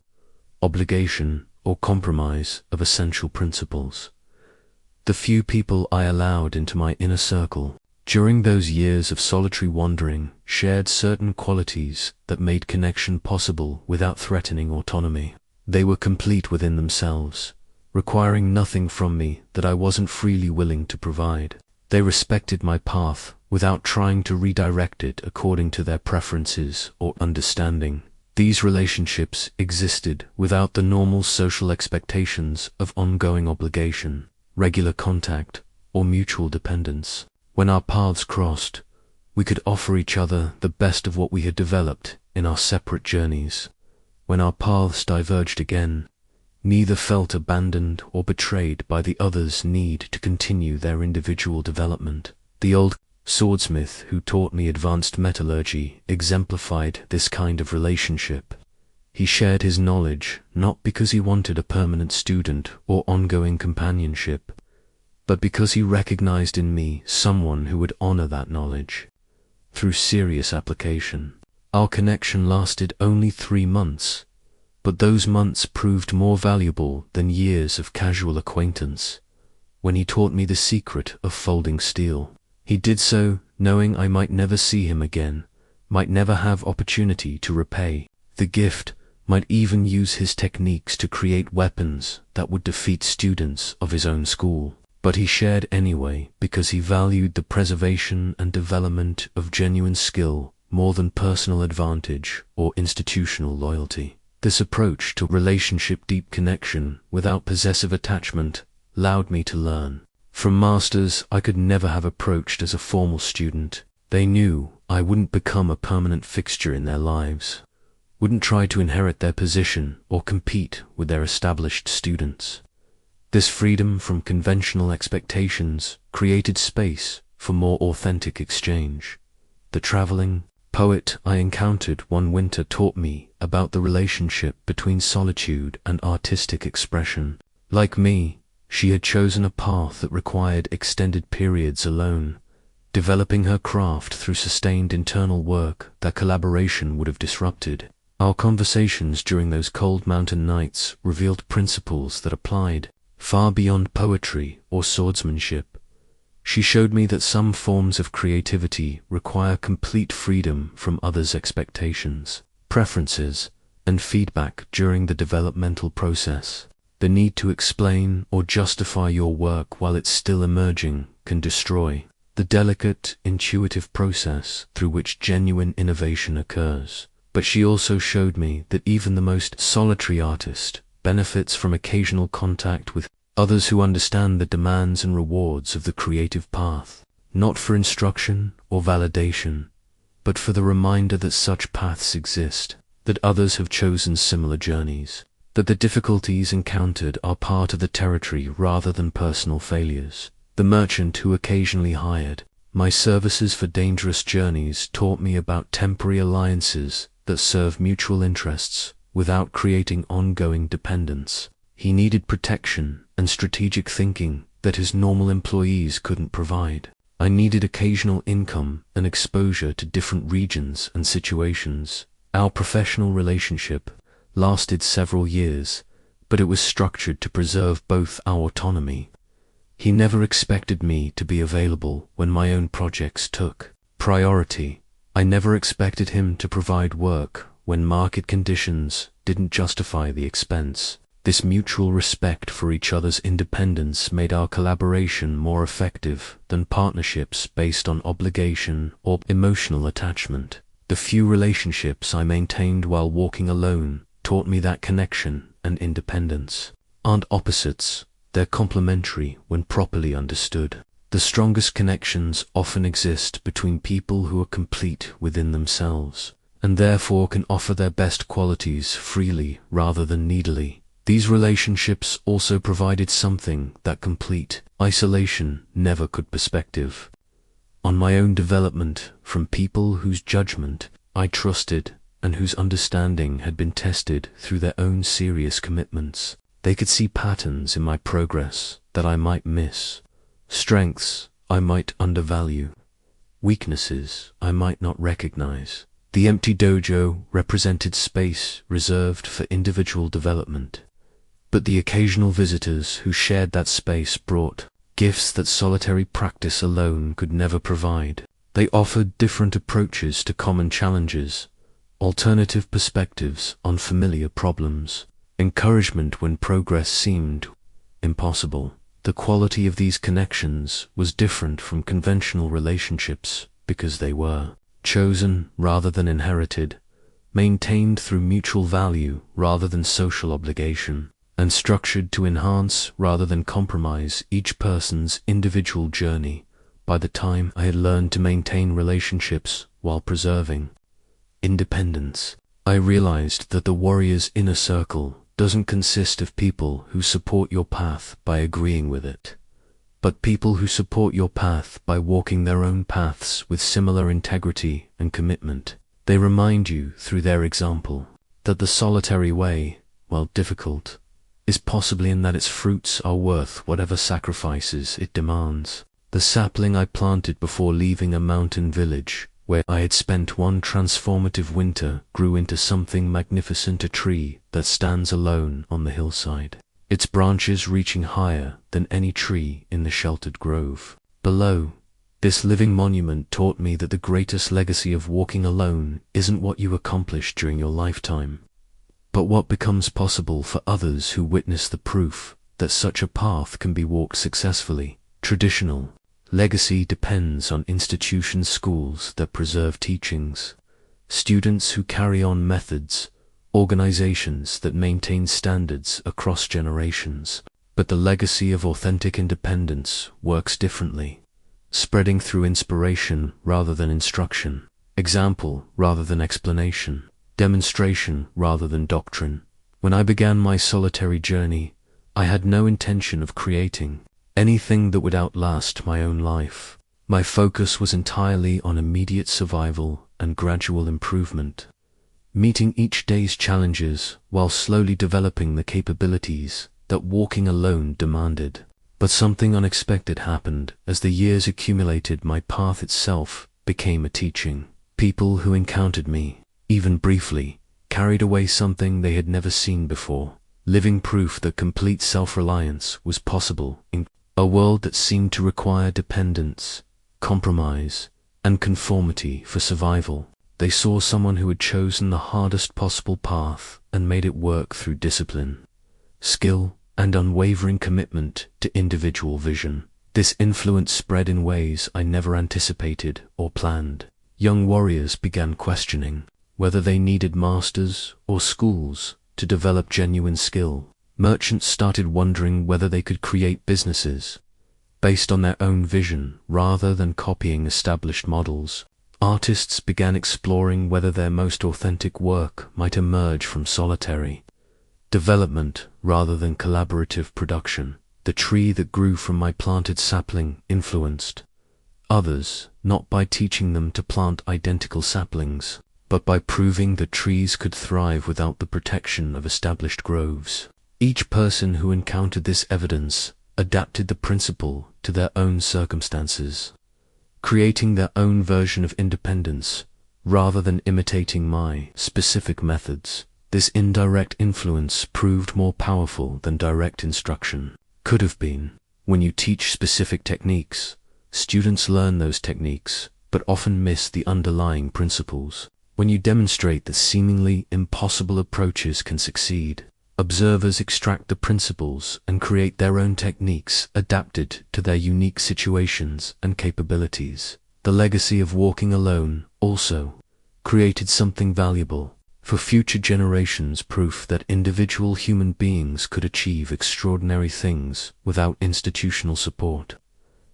obligation, or compromise of essential principles. The few people I allowed into my inner circle during those years of solitary wandering shared certain qualities that made connection possible without threatening autonomy. They were complete within themselves, requiring nothing from me that I wasn't freely willing to provide. They respected my path without trying to redirect it according to their preferences or understanding. These relationships existed without the normal social expectations of ongoing obligation, regular contact, or mutual dependence. When our paths crossed, we could offer each other the best of what we had developed in our separate journeys. When our paths diverged again, neither felt abandoned or betrayed by the other's need to continue their individual development. The old swordsmith who taught me advanced metallurgy exemplified this kind of relationship. He shared his knowledge not because he wanted a permanent student or ongoing companionship, but because he recognized in me someone who would honor that knowledge through serious application. Our connection lasted only 3 months, but those months proved more valuable than years of casual acquaintance. When he taught me the secret of folding steel, he did so knowing I might never see him again, might never have opportunity to repay the gift, might even use his techniques to create weapons that would defeat students of his own school. But he shared anyway because he valued the preservation and development of genuine skill more than personal advantage or institutional loyalty. This approach to relationship deep connection without possessive attachment allowed me to learn from masters I could never have approached as a formal student. They knew I wouldn't become a permanent fixture in their lives, wouldn't try to inherit their position or compete with their established students. This freedom from conventional expectations created space for more authentic exchange. The traveling poet I encountered one winter taught me about the relationship between solitude and artistic expression. Like me, she had chosen a path that required extended periods alone, developing her craft through sustained internal work that collaboration would have disrupted. Our conversations during those cold mountain nights revealed principles that applied far beyond poetry or swordsmanship. She showed me that some forms of creativity require complete freedom from others' expectations, preferences, and feedback during the developmental process. The need to explain or justify your work while it's still emerging can destroy the delicate, intuitive process through which genuine innovation occurs. But she also showed me that even the most solitary artist benefits from occasional contact with others who understand the demands and rewards of the creative path, not for instruction or validation, but for the reminder that such paths exist, that others have chosen similar journeys, that the difficulties encountered are part of the territory rather than personal failures. The merchant who occasionally hired my services for dangerous journeys taught me about temporary alliances that serve mutual interests without creating ongoing dependence. He needed protection and strategic thinking that his normal employees couldn't provide. I needed occasional income and exposure to different regions and situations. Our professional relationship lasted several years, but it was structured to preserve both our autonomy. He never expected me to be available when my own projects took priority. I never expected him to provide work when market conditions didn't justify the expense. This mutual respect for each other's independence made our collaboration more effective than partnerships based on obligation or emotional attachment. The few relationships I maintained while walking alone taught me that connection and independence aren't opposites, they're complementary when properly understood. The strongest connections often exist between people who are complete within themselves, and therefore can offer their best qualities freely rather than needily. These relationships also provided something that complete isolation never could: perspective on my own development from people whose judgment I trusted and whose understanding had been tested through their own serious commitments. They could see patterns in my progress that I might miss, strengths I might undervalue, weaknesses I might not recognize. The empty dojo represented space reserved for individual development, but the occasional visitors who shared that space brought gifts that solitary practice alone could never provide. They offered different approaches to common challenges, alternative perspectives on familiar problems, encouragement when progress seemed impossible. The quality of these connections was different from conventional relationships because they were chosen rather than inherited, maintained through mutual value rather than social obligation, and structured to enhance rather than compromise each person's individual journey. By the time I had learned to maintain relationships while preserving independence, I realized that the warrior's inner circle doesn't consist of people who support your path by agreeing with it, but people who support your path by walking their own paths with similar integrity and commitment. They remind you through their example that the solitary way, while difficult, is possibly in that its fruits are worth whatever sacrifices it demands. The sapling I planted before leaving a mountain village where I had spent one transformative winter grew into something magnificent, a tree that stands alone on the hillside, its branches reaching higher than any tree in the sheltered grove. Below, this living monument taught me that the greatest legacy of walking alone isn't what you accomplish during your lifetime, but what becomes possible for others who witness the proof that such a path can be walked successfully. Traditional legacy depends on institutions, schools that preserve teachings, students who carry on methods, organizations that maintain standards across generations. But the legacy of authentic independence works differently, spreading through inspiration rather than instruction, example rather than explanation, demonstration rather than doctrine. When I began my solitary journey, I had no intention of creating anything that would outlast my own life. My focus was entirely on immediate survival and gradual improvement, meeting each day's challenges while slowly developing the capabilities that walking alone demanded. But something unexpected happened. As the years accumulated, my path itself became a teaching. People who encountered me, even briefly, carried away something they had never seen before, living proof that complete self-reliance was possible in a world that seemed to require dependence, compromise, and conformity for survival. They saw someone who had chosen the hardest possible path and made it work through discipline, skill, and unwavering commitment to individual vision. This influence spread in ways I never anticipated or planned. Young warriors began questioning whether they needed masters or schools to develop genuine skill. Merchants started wondering whether they could create businesses based on their own vision rather than copying established models. Artists began exploring whether their most authentic work might emerge from solitary development rather than collaborative production. The tree that grew from my planted sapling influenced others, not by teaching them to plant identical saplings, but by proving that trees could thrive without the protection of established groves. Each person who encountered this evidence adapted the principle to their own circumstances, creating their own version of independence rather than imitating my specific methods. This indirect influence proved more powerful than direct instruction could have been. When you teach specific techniques, students learn those techniques but often miss the underlying principles. When you demonstrate that seemingly impossible approaches can succeed, observers extract the principles and create their own techniques adapted to their unique situations and capabilities. The legacy of walking alone also created something valuable for future generations, proof that individual human beings could achieve extraordinary things without institutional support,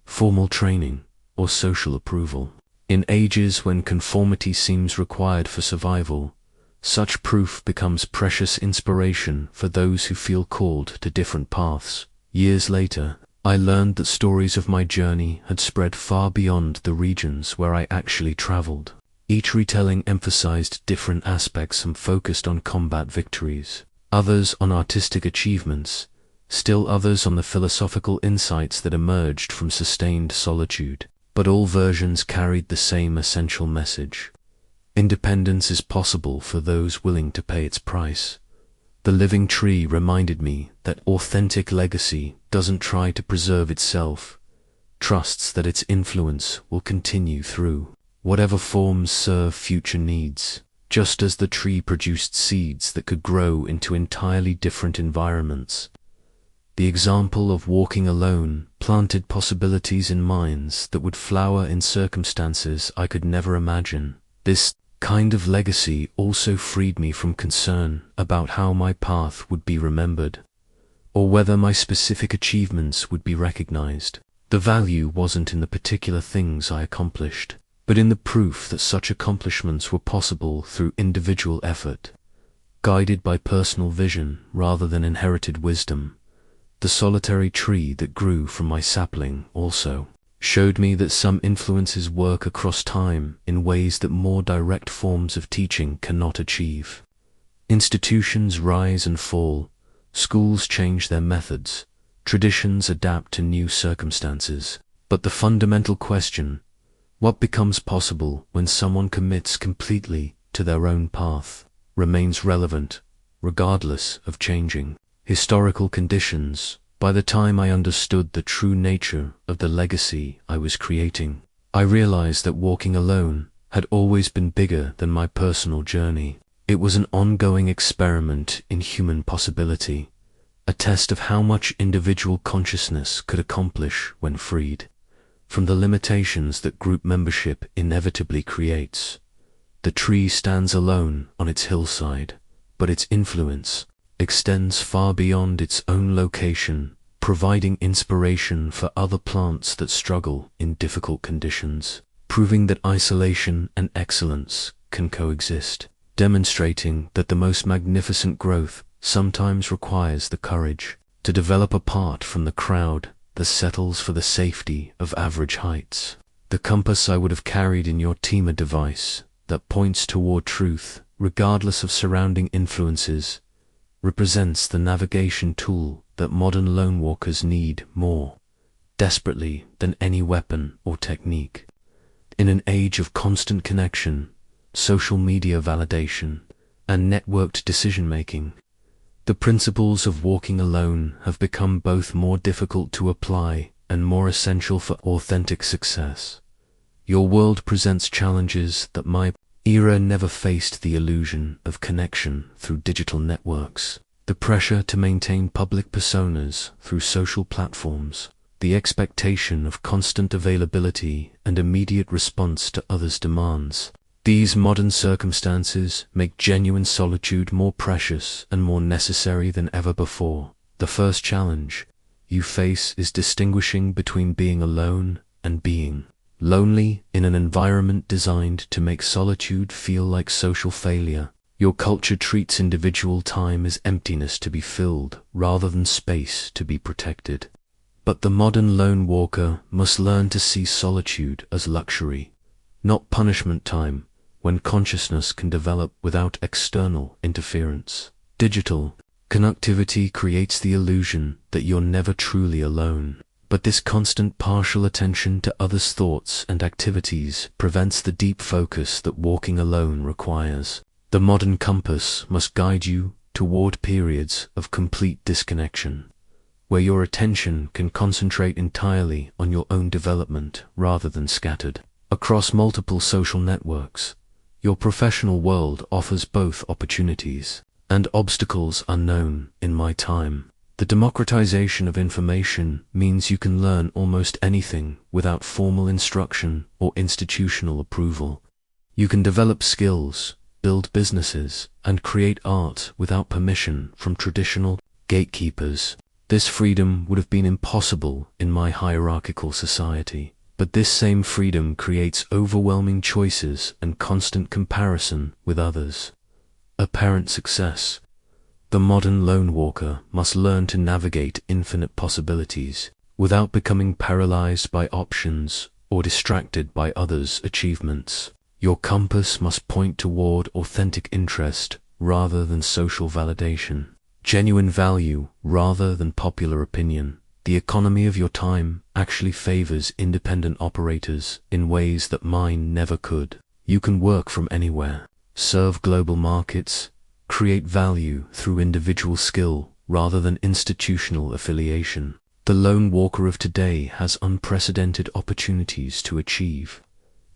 formal training, or social approval. In ages when conformity seems required for survival, such proof becomes precious inspiration for those who feel called to different paths. Years later, I learned that stories of my journey had spread far beyond the regions where I actually traveled. Each retelling emphasized different aspects and focused on combat victories, others on artistic achievements, still others on the philosophical insights that emerged from sustained solitude. But all versions carried the same essential message. Independence is possible for those willing to pay its price. The living tree reminded me that authentic legacy doesn't try to preserve itself, trusts that its influence will continue through whatever forms serve future needs, just as the tree produced seeds that could grow into entirely different environments. The example of walking alone planted possibilities in minds that would flower in circumstances I could never imagine. This kind of legacy also freed me from concern about how my path would be remembered, or whether my specific achievements would be recognized. The value wasn't in the particular things I accomplished, but in the proof that such accomplishments were possible through individual effort, guided by personal vision rather than inherited wisdom. The solitary tree that grew from my sapling also showed me that some influences work across time in ways that more direct forms of teaching cannot achieve. Institutions rise and fall, schools change their methods, traditions adapt to new circumstances, but the fundamental question, what becomes possible when someone commits completely to their own path, remains relevant, regardless of changing historical conditions. By the time I understood the true nature of the legacy I was creating, I realized that walking alone had always been bigger than my personal journey. It was an ongoing experiment in human possibility, a test of how much individual consciousness could accomplish when freed from the limitations that group membership inevitably creates. The tree stands alone on its hillside, but its influence extends far beyond its own location, providing inspiration for other plants that struggle in difficult conditions, proving that isolation and excellence can coexist, demonstrating that the most magnificent growth sometimes requires the courage to develop apart from the crowd that settles for the safety of average heights. The compass I would have carried in your team, a device that points toward truth, regardless of surrounding influences, represents the navigation tool that modern lone walkers need more desperately than any weapon or technique. In an age of constant connection, social media validation, and networked decision-making, the principles of walking alone have become both more difficult to apply and more essential for authentic success. Your world presents challenges that my era never faced: the illusion of connection through digital networks, the pressure to maintain public personas through social platforms, the expectation of constant availability and immediate response to others' demands. These modern circumstances make genuine solitude more precious and more necessary than ever before. The first challenge you face is distinguishing between being alone and being lonely in an environment designed to make solitude feel like social failure. Your culture treats individual time as emptiness to be filled rather than space to be protected. But the modern lone walker must learn to see solitude as luxury, not punishment time, when consciousness can develop without external interference. Digital connectivity creates the illusion that you're never truly alone, but this constant partial attention to others' thoughts and activities prevents the deep focus that walking alone requires. The modern compass must guide you toward periods of complete disconnection, where your attention can concentrate entirely on your own development rather than scattered across multiple social networks. Your professional world offers both opportunities and obstacles unknown in my time. The democratization of information means you can learn almost anything without formal instruction or institutional approval. You can develop skills, build businesses, and create art without permission from traditional gatekeepers. This freedom would have been impossible in my hierarchical society, but this same freedom creates overwhelming choices and constant comparison with others. Apparent success. The modern lone walker must learn to navigate infinite possibilities without becoming paralyzed by options or distracted by others' achievements. Your compass must point toward authentic interest rather than social validation, genuine value rather than popular opinion. The economy of your time actually favors independent operators in ways that mine never could. You can work from anywhere, serve global markets, create value through individual skill rather than institutional affiliation. The lone walker of today has unprecedented opportunities to achieve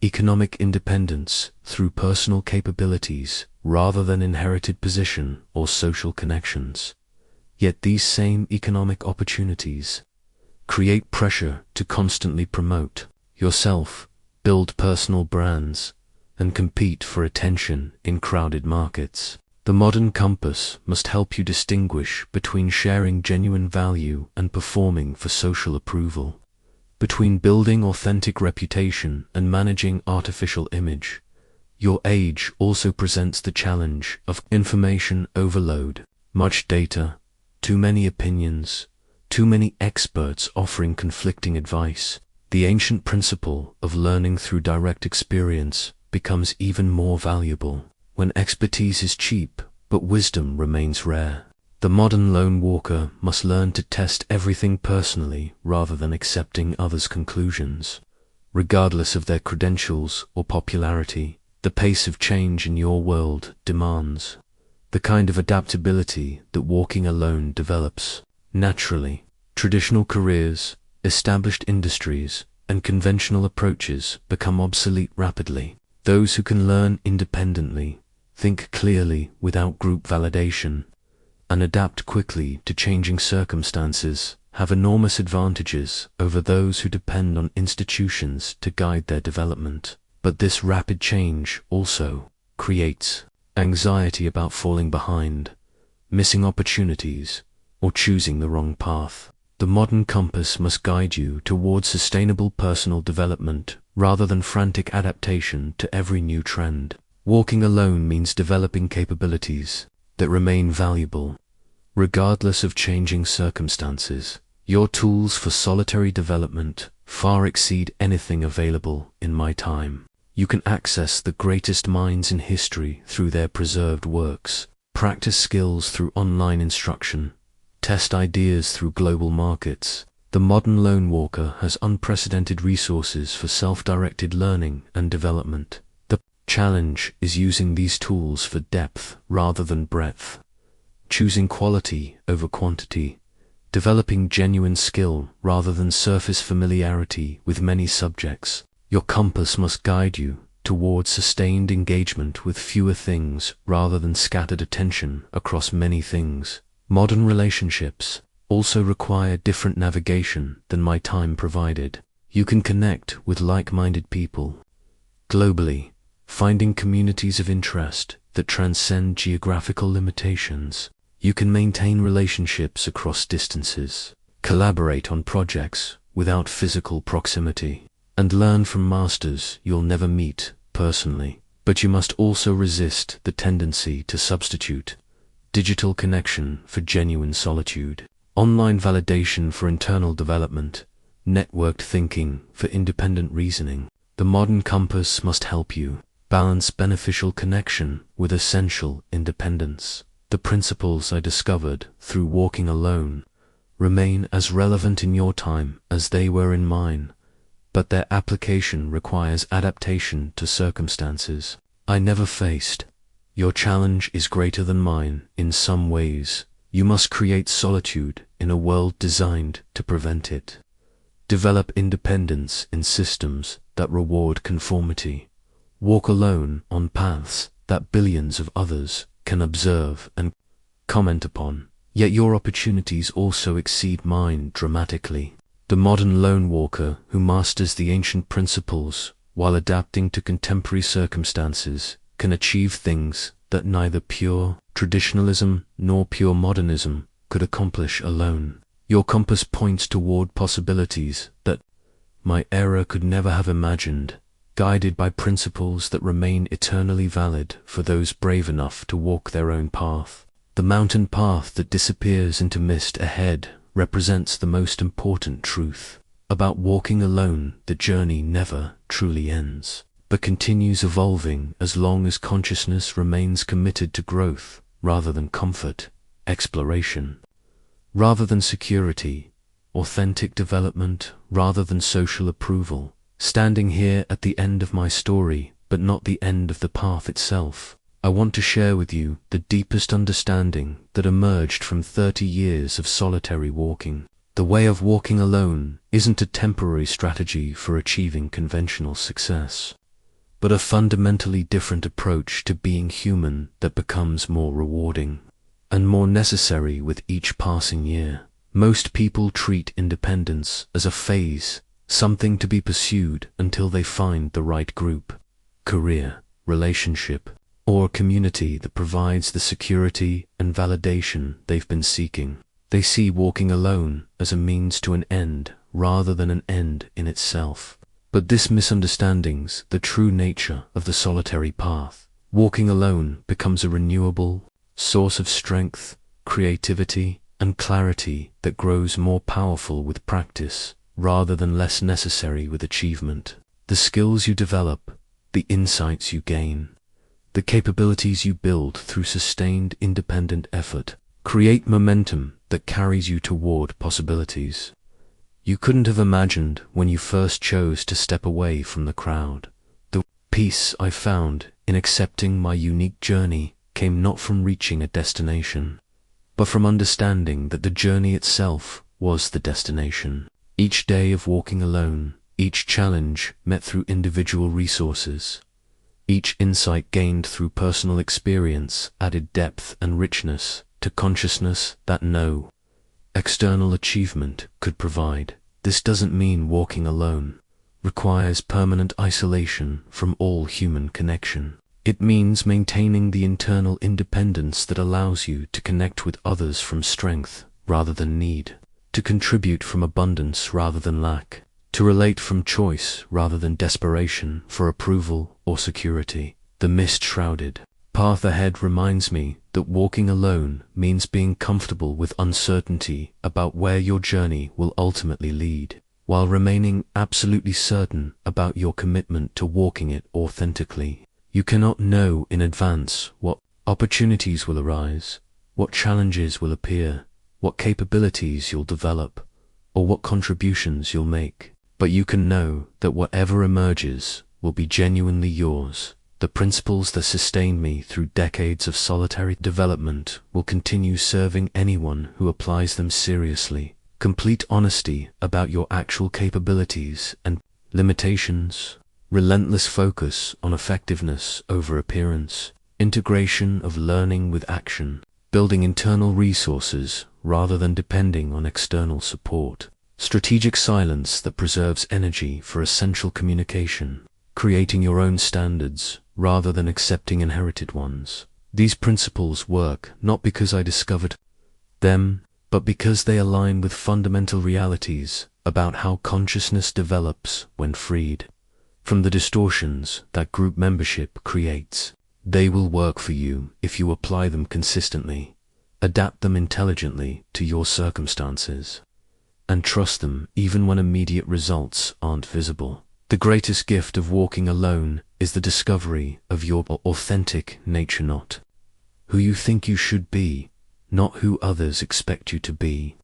economic independence through personal capabilities rather than inherited position or social connections. Yet these same economic opportunities create pressure to constantly promote yourself, build personal brands, and compete for attention in crowded markets. The modern compass must help you distinguish between sharing genuine value and performing for social approval, between building authentic reputation and managing artificial image. Your age also presents the challenge of information overload, much data, too many opinions, too many experts offering conflicting advice. The ancient principle of learning through direct experience becomes even more valuable when expertise is cheap but wisdom remains rare. The modern lone walker must learn to test everything personally rather than accepting others' conclusions, regardless of their credentials or popularity. The pace of change in your world demands the kind of adaptability that walking alone develops naturally. Traditional careers, established industries, and conventional approaches become obsolete rapidly. Those who can learn independently, think clearly without group validation, and adapt quickly to changing circumstances have enormous advantages over those who depend on institutions to guide their development. But this rapid change also creates anxiety about falling behind, missing opportunities, or choosing the wrong path. The modern compass must guide you towards sustainable personal development rather than frantic adaptation to every new trend. Walking alone means developing capabilities that remain valuable, regardless of changing circumstances. Your tools for solitary development far exceed anything available in my time. You can access the greatest minds in history through their preserved works, practice skills through online instruction, test ideas through global markets. The modern lone walker has unprecedented resources for self-directed learning and development. The challenge is using these tools for depth rather than breadth, choosing quality over quantity, developing genuine skill rather than surface familiarity with many subjects. Your compass must guide you towards sustained engagement with fewer things rather than scattered attention across many things. Modern relationships also require different navigation than my time provided. You can connect with like-minded people globally, finding communities of interest that transcend geographical limitations. You can maintain relationships across distances, collaborate on projects without physical proximity, and learn from masters you'll never meet personally. But you must also resist the tendency to substitute digital connection for genuine solitude, online validation for internal development, networked thinking for independent reasoning. The modern compass must help you balance beneficial connection with essential independence. The principles I discovered through walking alone remain as relevant in your time as they were in mine, but their application requires adaptation to circumstances I never faced. Your challenge is greater than mine in some ways. You must create solitude in a world designed to prevent it. Develop independence in systems that reward conformity. Walk alone on paths that billions of others can observe and comment upon. Yet your opportunities also exceed mine dramatically. The modern lone walker who masters the ancient principles while adapting to contemporary circumstances can achieve things that neither pure traditionalism nor pure modernism could accomplish alone. Your compass points toward possibilities that my era could never have imagined, guided by principles that remain eternally valid for those brave enough to walk their own path. The mountain path that disappears into mist ahead represents the most important truth about walking alone. The journey never truly ends. but continues evolving as long as consciousness remains committed to growth rather than comfort, exploration rather than security, authentic development rather than social approval. Standing here at the end of my story, but not the end of the path itself, I want to share with you the deepest understanding that emerged from 30 years of solitary walking. The way of walking alone isn't a temporary strategy for achieving conventional success, but a fundamentally different approach to being human that becomes more rewarding and more necessary with each passing year. Most people treat independence as a phase, something to be pursued until they find the right group, career, relationship, or community that provides the security and validation they've been seeking. They see walking alone as a means to an end rather than an end in itself. But this misunderstands the true nature of the solitary path. Walking alone becomes a renewable source of strength, creativity, and clarity that grows more powerful with practice rather than less necessary with achievement. The skills you develop, the insights you gain, the capabilities you build through sustained independent effort create momentum that carries you toward possibilities you couldn't have imagined when you first chose to step away from the crowd. The peace I found in accepting my unique journey came not from reaching a destination, but from understanding that the journey itself was the destination. Each day of walking alone, each challenge met through individual resources, each insight gained through personal experience added depth and richness to consciousness that no external achievement could provide. This doesn't mean walking alone requires permanent isolation from all human connection. It means maintaining the internal independence that allows you to connect with others from strength rather than need, to contribute from abundance rather than lack, to relate from choice rather than desperation for approval or security. The mist-shrouded path ahead reminds me that walking alone means being comfortable with uncertainty about where your journey will ultimately lead, while remaining absolutely certain about your commitment to walking it authentically. You cannot know in advance what opportunities will arise, what challenges will appear, what capabilities you'll develop, or what contributions you'll make. But you can know that whatever emerges will be genuinely yours. The principles that sustained me through decades of solitary development will continue serving anyone who applies them seriously. Complete honesty about your actual capabilities and limitations, relentless focus on effectiveness over appearance, integration of learning with action, building internal resources rather than depending on external support, strategic silence that preserves energy for essential communication, creating your own standards rather than accepting inherited ones. These principles work not because I discovered them, but because they align with fundamental realities about how consciousness develops when freed from the distortions that group membership creates. They will work for you if you apply them consistently, adapt them intelligently to your circumstances, and trust them even when immediate results aren't visible. The greatest gift of walking alone is the discovery of your authentic nature, not who you think you should be, not who others expect you to be,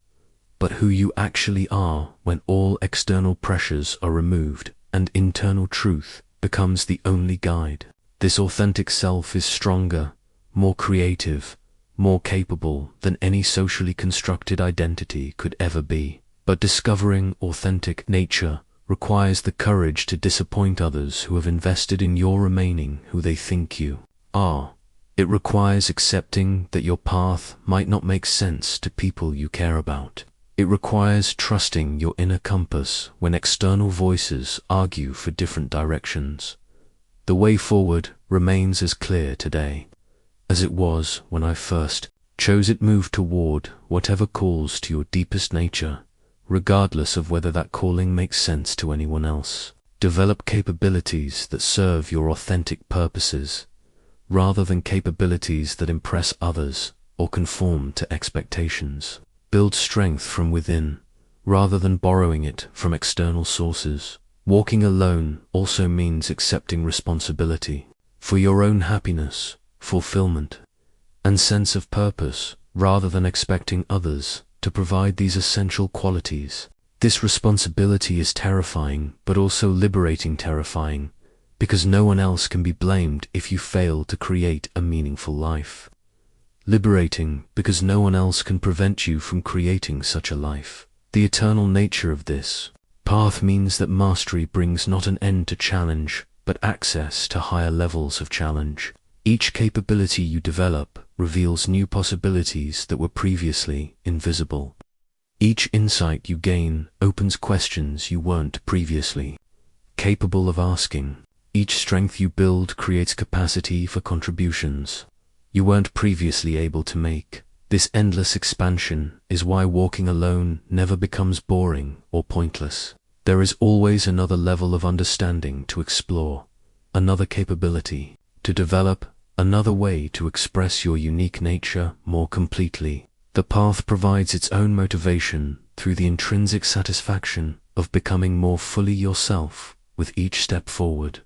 but who you actually are when all external pressures are removed and internal truth becomes the only guide. This authentic self is stronger, more creative, more capable than any socially constructed identity could ever be. But discovering authentic nature requires the courage to disappoint others who have invested in your remaining who they think you are. It requires accepting that your path might not make sense to people you care about. It requires trusting your inner compass when external voices argue for different directions. The way forward remains as clear today as it was when I first chose it. Move toward whatever calls to your deepest nature, regardless of whether that calling makes sense to anyone else. Develop capabilities that serve your authentic purposes, rather than capabilities that impress others or conform to expectations. Build strength from within, rather than borrowing it from external sources. Walking alone also means accepting responsibility for your own happiness, fulfillment, and sense of purpose, rather than expecting others to provide these essential qualities. This responsibility is terrifying, but also liberating terrifying, because no one else can be blamed if you fail to create a meaningful life. Liberating, because no one else can prevent you from creating such a life. The eternal nature of this path means that mastery brings not an end to challenge, but access to higher levels of challenge. Each capability you develop reveals new possibilities that were previously invisible. Each insight you gain opens questions you weren't previously capable of asking. Each strength you build creates capacity for contributions you weren't previously able to make. This endless expansion is why walking alone never becomes boring or pointless. There is always another level of understanding to explore, another capability to develop, another way to express your unique nature more completely. The path provides its own motivation through the intrinsic satisfaction of becoming more fully yourself with each step forward.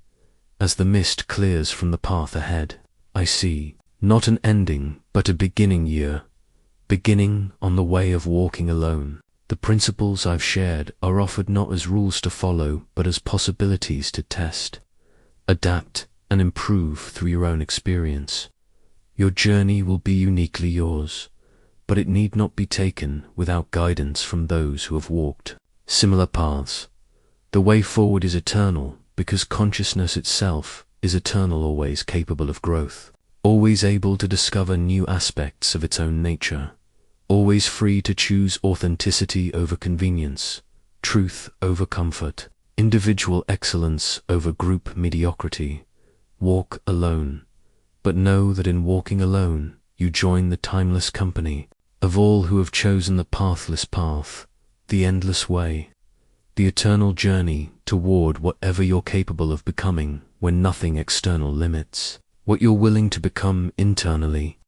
As the mist clears from the path ahead, I see not an ending, but a beginning year, beginning on the way of walking alone. The principles I've shared are offered not as rules to follow, but as possibilities to test, adapt, and improve through your own experience. Your journey will be uniquely yours, but it need not be taken without guidance from those who have walked similar paths. The way forward is eternal, because consciousness itself is eternal, always capable of growth, always able to discover new aspects of its own nature, always free to choose authenticity over convenience, truth over comfort, individual excellence over group mediocrity. Walk alone, but know that in walking alone, you join the timeless company of all who have chosen the pathless path, the endless way, the eternal journey toward whatever you're capable of becoming when nothing external limits what you're willing to become internally.